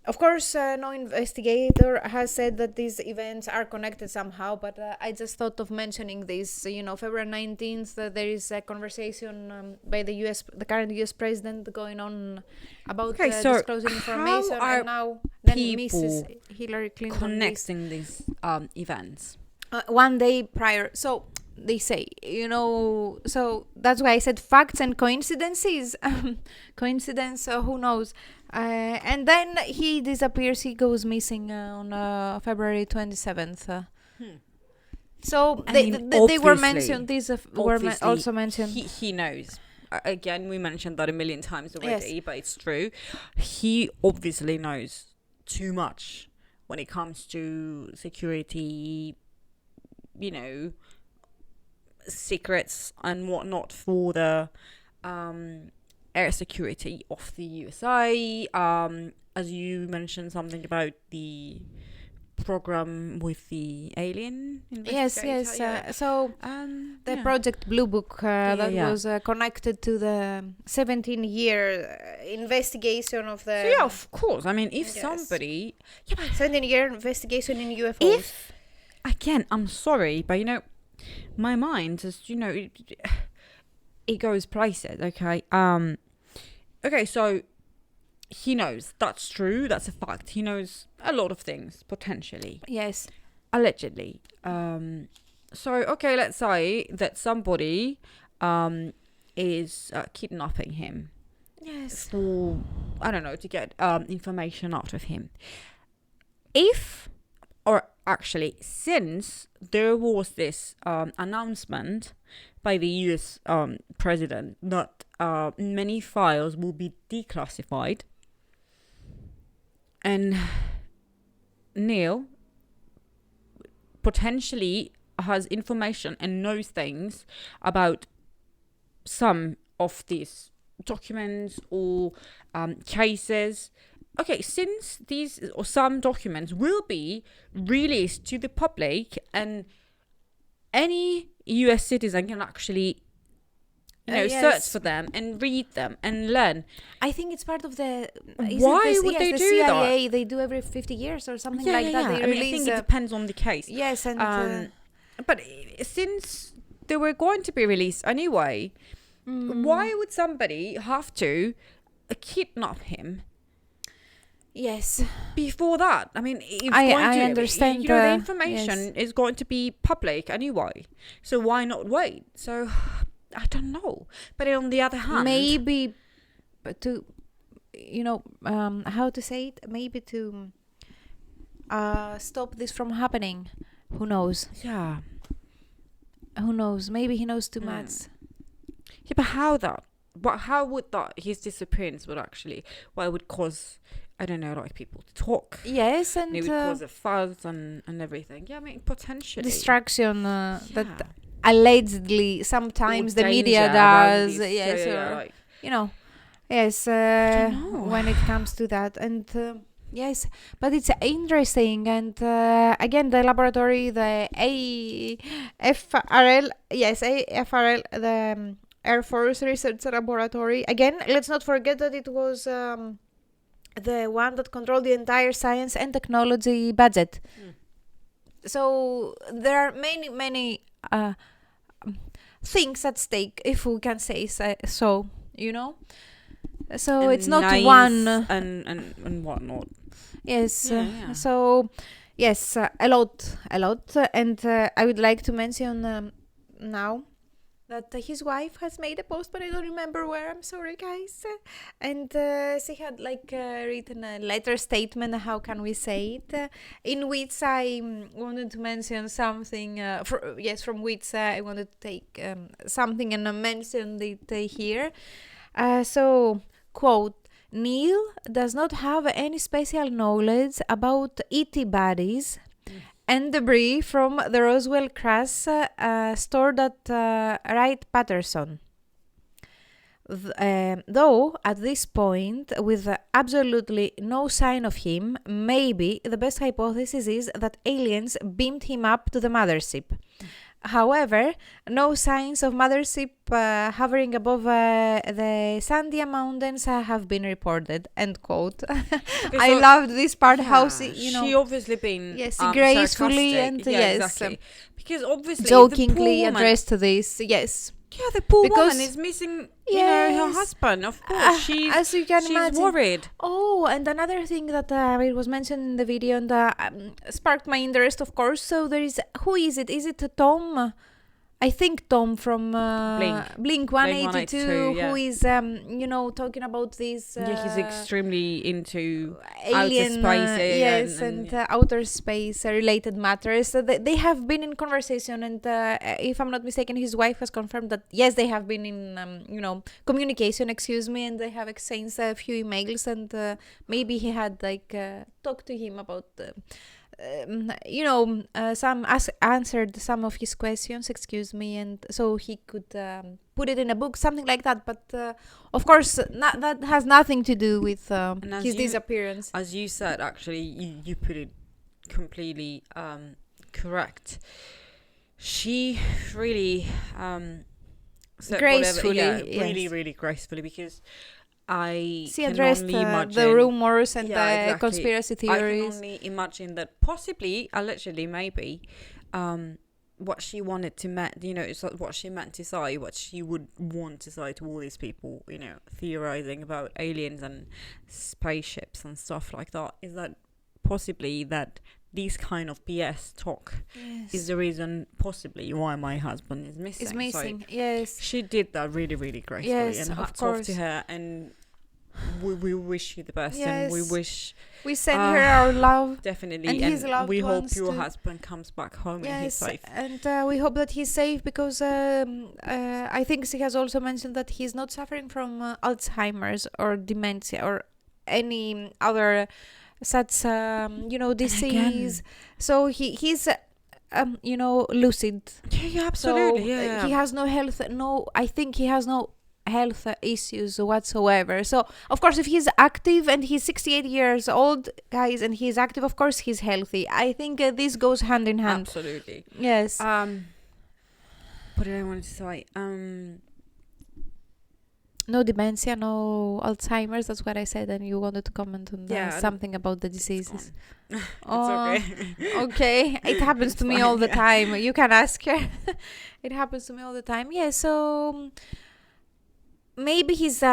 [SPEAKER 2] of course, no investigator has said that these events are connected somehow, but I just thought of mentioning this. February 19th, there is a conversation by the current U.S. president going on about disclosing information, and now then Mrs. Hillary Clinton
[SPEAKER 1] connecting these events.
[SPEAKER 2] 1 day prior. So they say, so that's why I said facts and coincidences. Coincidence, who knows. And then he disappears, he goes missing on February 27th. So they were mentioned, these were also mentioned.
[SPEAKER 1] He knows. Again, we mentioned that a million times already, but it's true. He obviously knows too much when it comes to security, secrets and whatnot for the air security of the USA. As you mentioned something about the program with the alien investigator.
[SPEAKER 2] Yes. So the Project Blue Book that was connected to the 17-year investigation of the...
[SPEAKER 1] So yeah, of course. I mean, if somebody...
[SPEAKER 2] 17-year investigation in UFOs.
[SPEAKER 1] Again, I'm sorry, but my mind just, it goes places, okay? Okay, so he knows. That's true. That's a fact. He knows a lot of things, potentially.
[SPEAKER 2] Yes.
[SPEAKER 1] Allegedly. So, okay, let's say that somebody is kidnapping him.
[SPEAKER 2] Yes.
[SPEAKER 1] For, I don't know, to get information out of him. Since there was this announcement by the U.S. President that many files will be declassified, and Neil potentially has information and knows things about some of these documents or cases. Okay, since these or some documents will be released to the public, and any US citizen can actually search for them and read them and learn.
[SPEAKER 2] I think it's part of the...
[SPEAKER 1] Why would they
[SPEAKER 2] the
[SPEAKER 1] do
[SPEAKER 2] CIA,
[SPEAKER 1] that?
[SPEAKER 2] They do every 50 years or something like that. They
[SPEAKER 1] I think it depends on the case.
[SPEAKER 2] Yes, and...
[SPEAKER 1] but since they were going to be released anyway, why would somebody have to kidnap him?
[SPEAKER 2] Yes.
[SPEAKER 1] Before that, I mean,
[SPEAKER 2] I understand.
[SPEAKER 1] The information is going to be public anyway, so why not wait? So I don't know. But on the other hand,
[SPEAKER 2] maybe to, how to say it? Maybe to stop this from happening. Who knows?
[SPEAKER 1] Yeah.
[SPEAKER 2] Who knows? Maybe he knows too much.
[SPEAKER 1] Yeah, but how that? But how would that his disappearance would actually? Why would cause? I don't know, like people to talk.
[SPEAKER 2] Yes, and
[SPEAKER 1] it would cause a fuss and everything. Yeah, I mean, potentially
[SPEAKER 2] distraction that allegedly sometimes the media does. Yes, yes. When it comes to that, and yes, but it's interesting. And again, the laboratory, the AFRL, AFRL, the Air Force Research Laboratory. Again, let's not forget that it was. The one that controlled the entire science and technology budget. So there are many things at stake, if we can say so. So and it's not one
[SPEAKER 1] and whatnot.
[SPEAKER 2] Yes. So yes, a lot, and I would like to mention now that his wife has made a post, but I don't remember where. I'm sorry, guys. And she had written a letter statement, how can we say it, in which I wanted to mention something, from which I wanted to take something and mention it here. So, quote, Neil does not have any special knowledge about ET bodies and debris from the Roswell crash stored at Wright-Patterson. Though, at this point, with absolutely no sign of him, maybe the best hypothesis is that aliens beamed him up to the mothership. However, no signs of mothership hovering above the Sandia Mountains have been reported. End quote. I loved this part. How
[SPEAKER 1] she obviously been
[SPEAKER 2] gracefully and
[SPEAKER 1] exactly. Because obviously
[SPEAKER 2] jokingly addressed this. Yes.
[SPEAKER 1] Yeah, the poor woman is missing, her husband. Of course,
[SPEAKER 2] as you can imagine,
[SPEAKER 1] she's worried.
[SPEAKER 2] Oh, and another thing that it was mentioned in the video and sparked my interest, of course. So there is, who is it? Is it Tom? I think Tom from Blink 182,
[SPEAKER 1] yeah.
[SPEAKER 2] who is, talking about these
[SPEAKER 1] He's extremely into
[SPEAKER 2] alien,
[SPEAKER 1] outer space,
[SPEAKER 2] yes, and outer space related matters. So they have been in conversation, and if I'm not mistaken, his wife has confirmed that yes, they have been in, communication. Excuse me, and they have exchanged a few emails, and maybe he had talked to him about. Answered some of his questions, excuse me, and so he could put it in a book, something like that. But of course, that has nothing to do with his disappearance.
[SPEAKER 1] As you said, actually, you put it completely correct. She really said
[SPEAKER 2] gracefully,
[SPEAKER 1] really, really gracefully, because
[SPEAKER 2] she addressed the rumors and the conspiracy theories.
[SPEAKER 1] I can only imagine that possibly, allegedly, maybe, what she wanted to what she meant to say, what she would want to say to all these people, theorizing about aliens and spaceships and stuff like that, is that possibly that these kind of BS talk is the reason possibly why my husband is missing. So
[SPEAKER 2] yes.
[SPEAKER 1] She did that really, really gracefully,
[SPEAKER 2] yes,
[SPEAKER 1] and hats off to her, and we wish you the best, and
[SPEAKER 2] we send her our love,
[SPEAKER 1] definitely,
[SPEAKER 2] and his loved
[SPEAKER 1] we hope
[SPEAKER 2] ones
[SPEAKER 1] your
[SPEAKER 2] too.
[SPEAKER 1] husband comes back home and he's safe.
[SPEAKER 2] And we hope that he's safe, because I think she has also mentioned that he's not suffering from Alzheimer's or dementia or any other such disease. So he's lucid.
[SPEAKER 1] Yeah, absolutely.
[SPEAKER 2] So he has no health. I think he has no health issues whatsoever. So of course, if he's active and he's 68 years old, guys, and he's active, of course he's healthy. I think this goes hand in hand.
[SPEAKER 1] Absolutely.
[SPEAKER 2] Yes.
[SPEAKER 1] What did I want to say?
[SPEAKER 2] No dementia, no Alzheimer's. That's what I said, and you wanted to comment on something about the diseases.
[SPEAKER 1] It's okay.
[SPEAKER 2] Okay, it happens to me all the time. You can ask her. It happens to me all the time. Yeah. So maybe his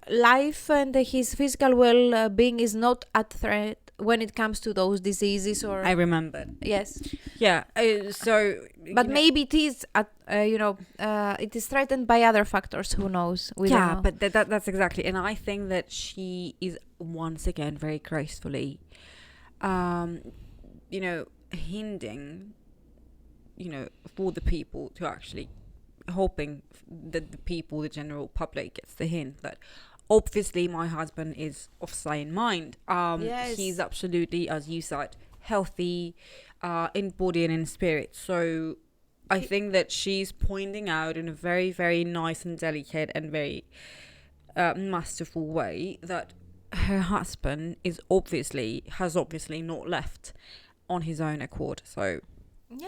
[SPEAKER 2] life and his physical well-being is not at threat when it comes to those diseases. Or
[SPEAKER 1] I remember.
[SPEAKER 2] Yes.
[SPEAKER 1] Yeah. So.
[SPEAKER 2] But maybe it is it is threatened by other factors. Who knows? We don't know.
[SPEAKER 1] But that's exactly. And I think that she is once again very gracefully, hinting, for the people to actually, hoping that the general public gets the hint that obviously my husband is of sane mind. He's absolutely, as you said, healthy in body and in spirit. So I think that she's pointing out in a very, very nice and delicate and very masterful way that her husband has obviously not left on his own accord. So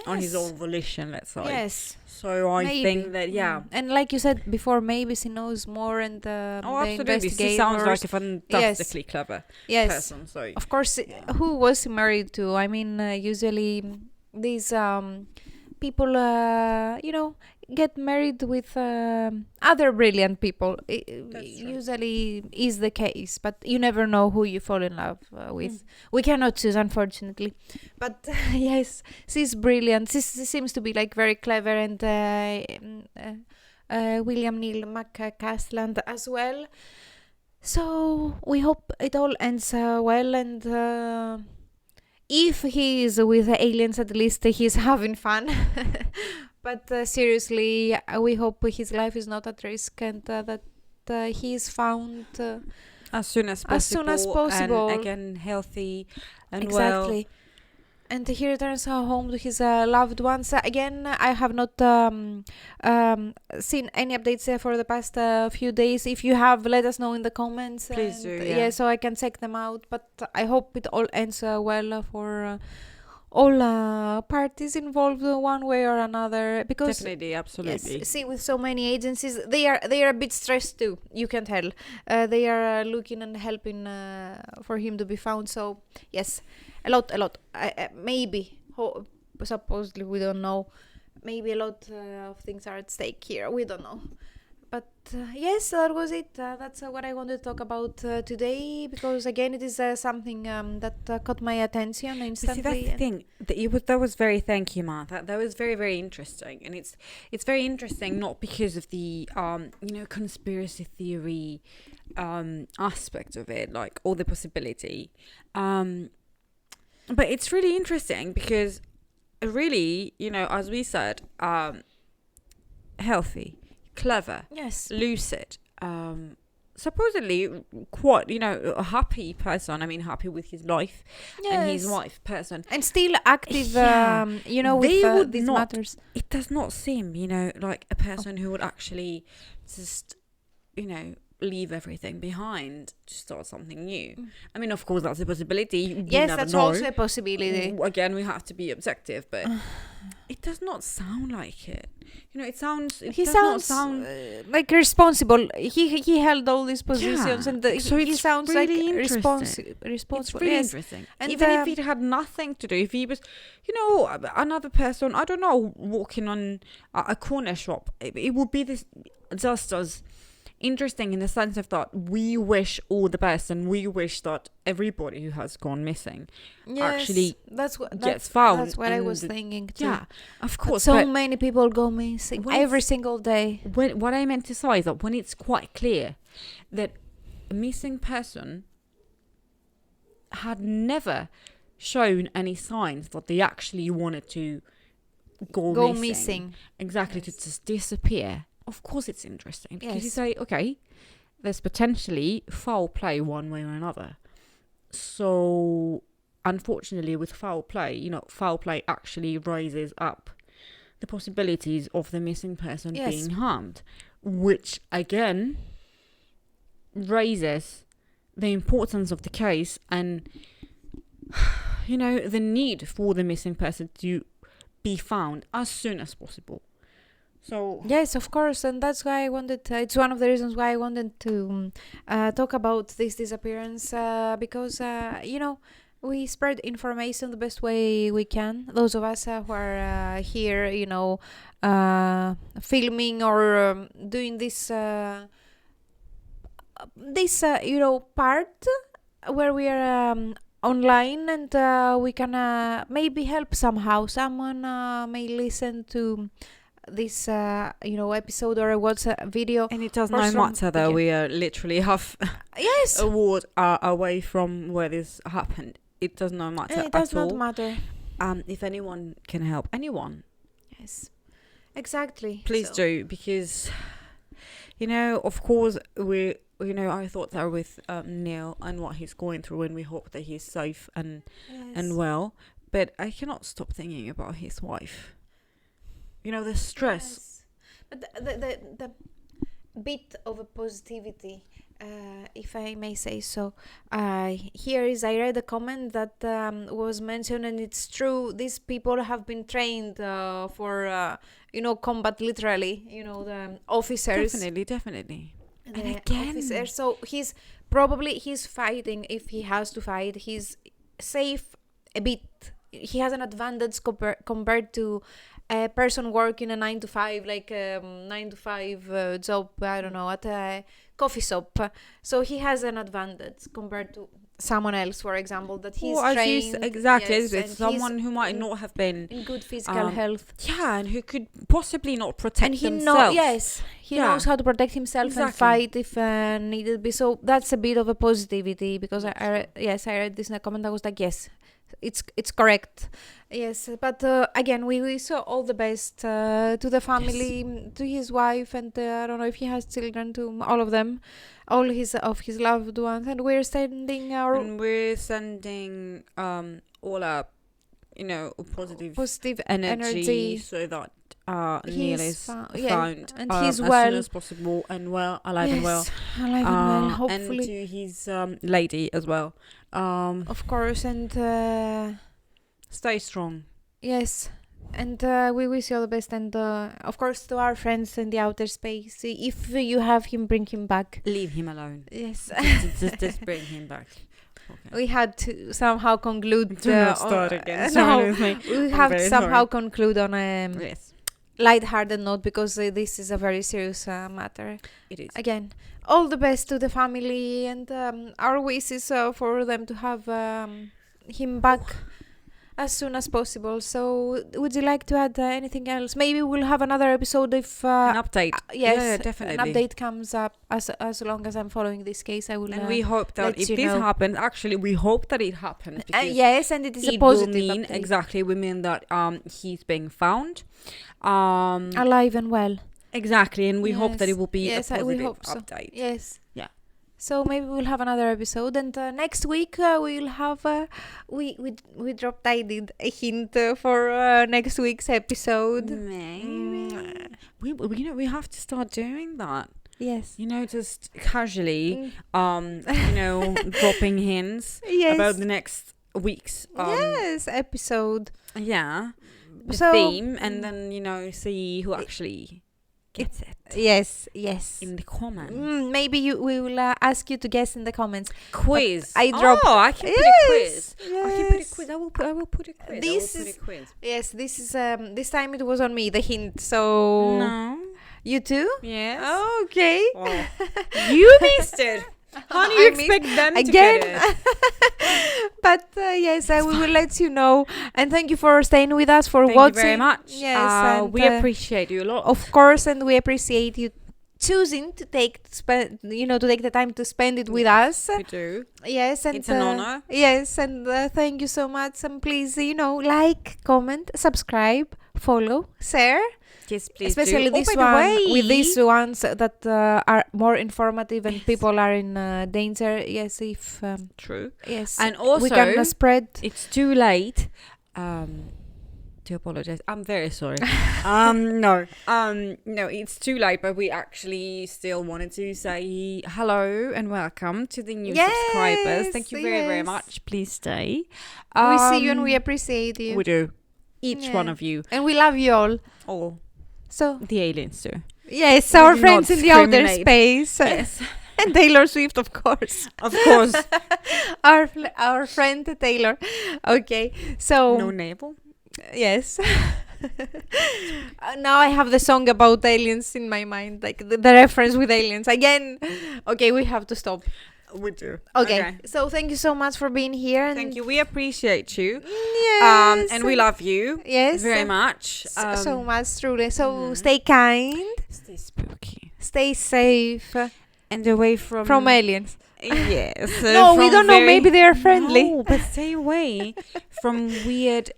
[SPEAKER 1] on his own volition, let's say.
[SPEAKER 2] Yes.
[SPEAKER 1] So I think that,
[SPEAKER 2] and like you said before, maybe she knows more, and the
[SPEAKER 1] absolutely. She sounds like a fantastically clever person. So
[SPEAKER 2] of course, who was he married to? I mean, usually these people, get married with other brilliant people. Usually is the case, but you never know who you fall in love with. We cannot choose, unfortunately. But yes, she's brilliant. She seems to be very clever, and William Neil McCasland as well. So we hope it all ends well, and if he is with the aliens, at least he's having fun. But seriously, we hope his life is not at risk, and that he is found
[SPEAKER 1] as soon as possible, and again healthy and well.
[SPEAKER 2] And he returns home to his loved ones. Again, I have not seen any updates for the past few days. If you have, let us know in the comments.
[SPEAKER 1] Please do,
[SPEAKER 2] so I can check them out. But I hope it all ends well for all parties involved one way or another. Because
[SPEAKER 1] definitely, absolutely.
[SPEAKER 2] Yes, see, with so many agencies, they are a bit stressed too. You can tell. They are looking and helping for him to be found. So yes. A lot. Maybe, supposedly, we don't know. Maybe a lot of things are at stake here. We don't know. But yes, that was it. That's what I wanted to talk about today, because again, it is something that caught my attention
[SPEAKER 1] But
[SPEAKER 2] instantly.
[SPEAKER 1] see, that's the thing. That was very, thank you, Martha. That was very, very interesting, and it's very interesting not because of the conspiracy theory aspect of it, like all the possibility, but it's really interesting because really, as we said, healthy, clever,
[SPEAKER 2] Yes.
[SPEAKER 1] lucid, supposedly quite, a happy person. I mean, happy with his life and his wife person.
[SPEAKER 2] And still active,
[SPEAKER 1] Yeah. They
[SPEAKER 2] with
[SPEAKER 1] would
[SPEAKER 2] these
[SPEAKER 1] not-
[SPEAKER 2] matters.
[SPEAKER 1] It does not seem, like a person who would actually just, leave everything behind to start something new. I mean, of course, that's a possibility. We
[SPEAKER 2] Yes,
[SPEAKER 1] never
[SPEAKER 2] that's
[SPEAKER 1] know.
[SPEAKER 2] also a possibility.
[SPEAKER 1] Again, we have to be objective, but it does not sound like it. It sounds.
[SPEAKER 2] He
[SPEAKER 1] does not
[SPEAKER 2] sounds like responsible. He held all these positions,
[SPEAKER 1] Yeah.
[SPEAKER 2] and
[SPEAKER 1] So
[SPEAKER 2] he
[SPEAKER 1] it's
[SPEAKER 2] sounds
[SPEAKER 1] really
[SPEAKER 2] like
[SPEAKER 1] interesting.
[SPEAKER 2] responsible.
[SPEAKER 1] It's really
[SPEAKER 2] Yes.
[SPEAKER 1] interesting.
[SPEAKER 2] And,
[SPEAKER 1] even if it had nothing to do, if he was, another person, I don't know, walking on a corner shop, it would be this just as interesting in the sense of that we wish all the best, and we wish that everybody who has gone missing actually gets found.
[SPEAKER 2] That's what I was
[SPEAKER 1] and-
[SPEAKER 2] thinking too.
[SPEAKER 1] Yeah, of
[SPEAKER 2] But
[SPEAKER 1] course.
[SPEAKER 2] so
[SPEAKER 1] but
[SPEAKER 2] many people go missing
[SPEAKER 1] When
[SPEAKER 2] every
[SPEAKER 1] it's-
[SPEAKER 2] single day.
[SPEAKER 1] what I meant to say is that when it's quite clear that a missing person had never shown any signs that they actually wanted to go missing. Exactly, to just disappear. Of course it's interesting because you
[SPEAKER 2] Yes.
[SPEAKER 1] say, okay, there's potentially foul play one way or another. So unfortunately with foul play, foul play actually raises up the possibilities of the missing person
[SPEAKER 2] Yes.
[SPEAKER 1] being harmed, which again raises the importance of the case and the need for the missing person to be found as soon as possible. So
[SPEAKER 2] Yes, of course, and that's why I wanted. It's one of the reasons why I wanted to talk about this disappearance, because we spread information the best way we can. Those of us who are here, filming or doing this part where we are online, and we can maybe help somehow. Someone may listen to this episode or watch a video.
[SPEAKER 1] and it does
[SPEAKER 2] First
[SPEAKER 1] no
[SPEAKER 2] from-
[SPEAKER 1] matter that
[SPEAKER 2] okay.
[SPEAKER 1] we are literally half
[SPEAKER 2] Yes,
[SPEAKER 1] a ward away from where this happened. It does not matter
[SPEAKER 2] it does
[SPEAKER 1] at
[SPEAKER 2] not
[SPEAKER 1] all.
[SPEAKER 2] matter.
[SPEAKER 1] If anyone can help anyone,
[SPEAKER 2] Yes, exactly.
[SPEAKER 1] please
[SPEAKER 2] So-
[SPEAKER 1] do, because of course our thoughts are with Neil and what he's going through, and we hope that he's safe and
[SPEAKER 2] Yes.
[SPEAKER 1] well. But I cannot stop thinking about his wife. The stress.
[SPEAKER 2] Yes. But the bit of a positivity, if I may say so, here is I read a comment that was mentioned, and it's true. These people have been trained for combat, literally. The officers.
[SPEAKER 1] Definitely.
[SPEAKER 2] The
[SPEAKER 1] And again-
[SPEAKER 2] officer. So he's fighting if he has to fight. He's safe a bit. He has an advantage compared to a person working a 9 to 5, like 9 to 5 job, I don't know, at a coffee shop. So he has an advantage compared to someone else, for example, that he's
[SPEAKER 1] Well, as you
[SPEAKER 2] trained.
[SPEAKER 1] exactly.
[SPEAKER 2] yes, and
[SPEAKER 1] It's
[SPEAKER 2] he's
[SPEAKER 1] someone who might
[SPEAKER 2] in-
[SPEAKER 1] not have been.
[SPEAKER 2] in good physical health.
[SPEAKER 1] Yeah, and who could possibly not protect
[SPEAKER 2] And he
[SPEAKER 1] themselves.
[SPEAKER 2] he
[SPEAKER 1] Yeah.
[SPEAKER 2] knows how to protect himself and
[SPEAKER 1] Exactly.
[SPEAKER 2] fight if needed be. So that's a bit of a positivity, because I read this in a comment. I was like, yes, it's correct. Yes, but again, we wish all the best to the family, to his wife, and I don't know if he has children, to all of them, all his loved ones, and we're sending our
[SPEAKER 1] And we're sending all our positive
[SPEAKER 2] positive
[SPEAKER 1] energy so that Neil
[SPEAKER 2] He's
[SPEAKER 1] is
[SPEAKER 2] yeah,
[SPEAKER 1] found
[SPEAKER 2] and he's
[SPEAKER 1] as
[SPEAKER 2] well.
[SPEAKER 1] soon as possible and well, alive and well.
[SPEAKER 2] alive and well, hopefully.
[SPEAKER 1] And to his lady as well.
[SPEAKER 2] Of course, and
[SPEAKER 1] Stay strong.
[SPEAKER 2] yes, and we wish you all the best, and of course to our friends in the outer space. If you have him, bring him back.
[SPEAKER 1] Leave him alone.
[SPEAKER 2] Yes,
[SPEAKER 1] just bring him back. Okay.
[SPEAKER 2] we had to somehow conclude.
[SPEAKER 1] Do not start again.
[SPEAKER 2] No,
[SPEAKER 1] Sorry with me.
[SPEAKER 2] we
[SPEAKER 1] I'm
[SPEAKER 2] have to
[SPEAKER 1] very
[SPEAKER 2] somehow
[SPEAKER 1] sorry.
[SPEAKER 2] conclude on
[SPEAKER 1] Yes.
[SPEAKER 2] lighthearted note, because this is a very serious matter.
[SPEAKER 1] It is.
[SPEAKER 2] Again, all the best to the family, and our wish is for them to have him back as soon as possible. So would you like to add anything else? Maybe we'll have another episode if
[SPEAKER 1] An update.
[SPEAKER 2] yes,
[SPEAKER 1] Yeah, definitely.
[SPEAKER 2] an update comes up. As long as I'm following this case, I will.
[SPEAKER 1] And we hope that
[SPEAKER 2] let
[SPEAKER 1] if
[SPEAKER 2] you
[SPEAKER 1] this
[SPEAKER 2] know.
[SPEAKER 1] happens, actually, we hope that it happens. Because
[SPEAKER 2] yes, and it is a
[SPEAKER 1] it
[SPEAKER 2] positive
[SPEAKER 1] will mean,
[SPEAKER 2] update.
[SPEAKER 1] exactly, we mean that he's being found.
[SPEAKER 2] Alive and well.
[SPEAKER 1] Exactly, and we hope that
[SPEAKER 2] Yes.
[SPEAKER 1] it will be
[SPEAKER 2] Yes,
[SPEAKER 1] a
[SPEAKER 2] we
[SPEAKER 1] positive
[SPEAKER 2] hope so.
[SPEAKER 1] update.
[SPEAKER 2] Yes.
[SPEAKER 1] Yeah.
[SPEAKER 2] So maybe we'll have another episode, and next week we'll have we dropped a hint for next week's episode.
[SPEAKER 1] Maybe. We have to start doing that.
[SPEAKER 2] Yes.
[SPEAKER 1] Just casually, dropping hints
[SPEAKER 2] Yes.
[SPEAKER 1] about the next week's
[SPEAKER 2] yes, episode.
[SPEAKER 1] the
[SPEAKER 2] So-
[SPEAKER 1] theme, and then see who actually gets it
[SPEAKER 2] Yes.
[SPEAKER 1] in the comments.
[SPEAKER 2] Maybe we will ask you to guess in the comments.
[SPEAKER 1] Quiz.
[SPEAKER 2] I dropped-
[SPEAKER 1] I can put a quiz. I can put a
[SPEAKER 2] Yes.
[SPEAKER 1] quiz. I will put a quiz.
[SPEAKER 2] This
[SPEAKER 1] I will
[SPEAKER 2] is-
[SPEAKER 1] put a quiz.
[SPEAKER 2] Yes, this is this time it was on me, the hint. So
[SPEAKER 1] No.
[SPEAKER 2] you too?
[SPEAKER 1] Yes.
[SPEAKER 2] Okay.
[SPEAKER 1] Oh. You missed it. How do you
[SPEAKER 2] I missed
[SPEAKER 1] expect them to
[SPEAKER 2] again.
[SPEAKER 1] get it?
[SPEAKER 2] But yes, we will let you know. And thank you for staying with us, for
[SPEAKER 1] Thank
[SPEAKER 2] watching.
[SPEAKER 1] you very much.
[SPEAKER 2] Yes, and,
[SPEAKER 1] we appreciate you a lot.
[SPEAKER 2] Of course, and we appreciate you choosing to take the time to spend it with us.
[SPEAKER 1] We do.
[SPEAKER 2] Yes, and
[SPEAKER 1] It's an honor.
[SPEAKER 2] Yes, and thank you so much. And please, like, comment, subscribe, follow, share.
[SPEAKER 1] Yes, please
[SPEAKER 2] Especially
[SPEAKER 1] do.
[SPEAKER 2] this
[SPEAKER 1] by the
[SPEAKER 2] one,
[SPEAKER 1] way,
[SPEAKER 2] with these ones that are more informative and people are in danger. Yes, if
[SPEAKER 1] True.
[SPEAKER 2] yes,
[SPEAKER 1] And also,
[SPEAKER 2] we can spread.
[SPEAKER 1] it's too late to apologize. I'm very sorry. No, it's too late, but we actually still wanted to say hello and welcome to the new subscribers. Thank you very, very
[SPEAKER 2] yes.
[SPEAKER 1] much. Please stay.
[SPEAKER 2] We see you and we appreciate you.
[SPEAKER 1] We do. Each one
[SPEAKER 2] Yeah.
[SPEAKER 1] of you.
[SPEAKER 2] And we love you all.
[SPEAKER 1] All
[SPEAKER 2] So
[SPEAKER 1] the aliens too.
[SPEAKER 2] yes,
[SPEAKER 1] We
[SPEAKER 2] our
[SPEAKER 1] do
[SPEAKER 2] friends
[SPEAKER 1] not
[SPEAKER 2] in the outer
[SPEAKER 1] discriminate.
[SPEAKER 2] space.
[SPEAKER 1] Yes.
[SPEAKER 2] And Taylor Swift, of course.
[SPEAKER 1] Of course.
[SPEAKER 2] Our friend Taylor. Okay, so
[SPEAKER 1] No navel.
[SPEAKER 2] yes. Now I have the song about aliens in my mind, like the reference with aliens again. Okay, we have to stop.
[SPEAKER 1] We do.
[SPEAKER 2] Okay, so thank you so much for being here. And
[SPEAKER 1] Thank you. We appreciate you.
[SPEAKER 2] Yes.
[SPEAKER 1] And we love you.
[SPEAKER 2] Yes.
[SPEAKER 1] Very much.
[SPEAKER 2] So much, truly. So stay kind,
[SPEAKER 1] Stay spooky.
[SPEAKER 2] stay safe
[SPEAKER 1] And away from
[SPEAKER 2] aliens.
[SPEAKER 1] Yes.
[SPEAKER 2] No, we
[SPEAKER 1] from
[SPEAKER 2] don't know.
[SPEAKER 1] very-
[SPEAKER 2] Maybe they are friendly.
[SPEAKER 1] No, but stay away from weird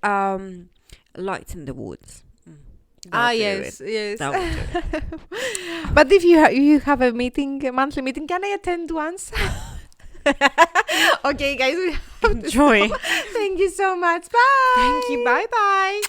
[SPEAKER 1] lights in the woods. That'll do
[SPEAKER 2] Yes,
[SPEAKER 1] it.
[SPEAKER 2] yes.
[SPEAKER 1] That will do it.
[SPEAKER 2] But if you have a meeting, a monthly meeting, can I attend once? Okay, guys, we have to
[SPEAKER 1] Enjoy.
[SPEAKER 2] stop. Thank you so much. Bye.
[SPEAKER 1] Thank you. Bye bye.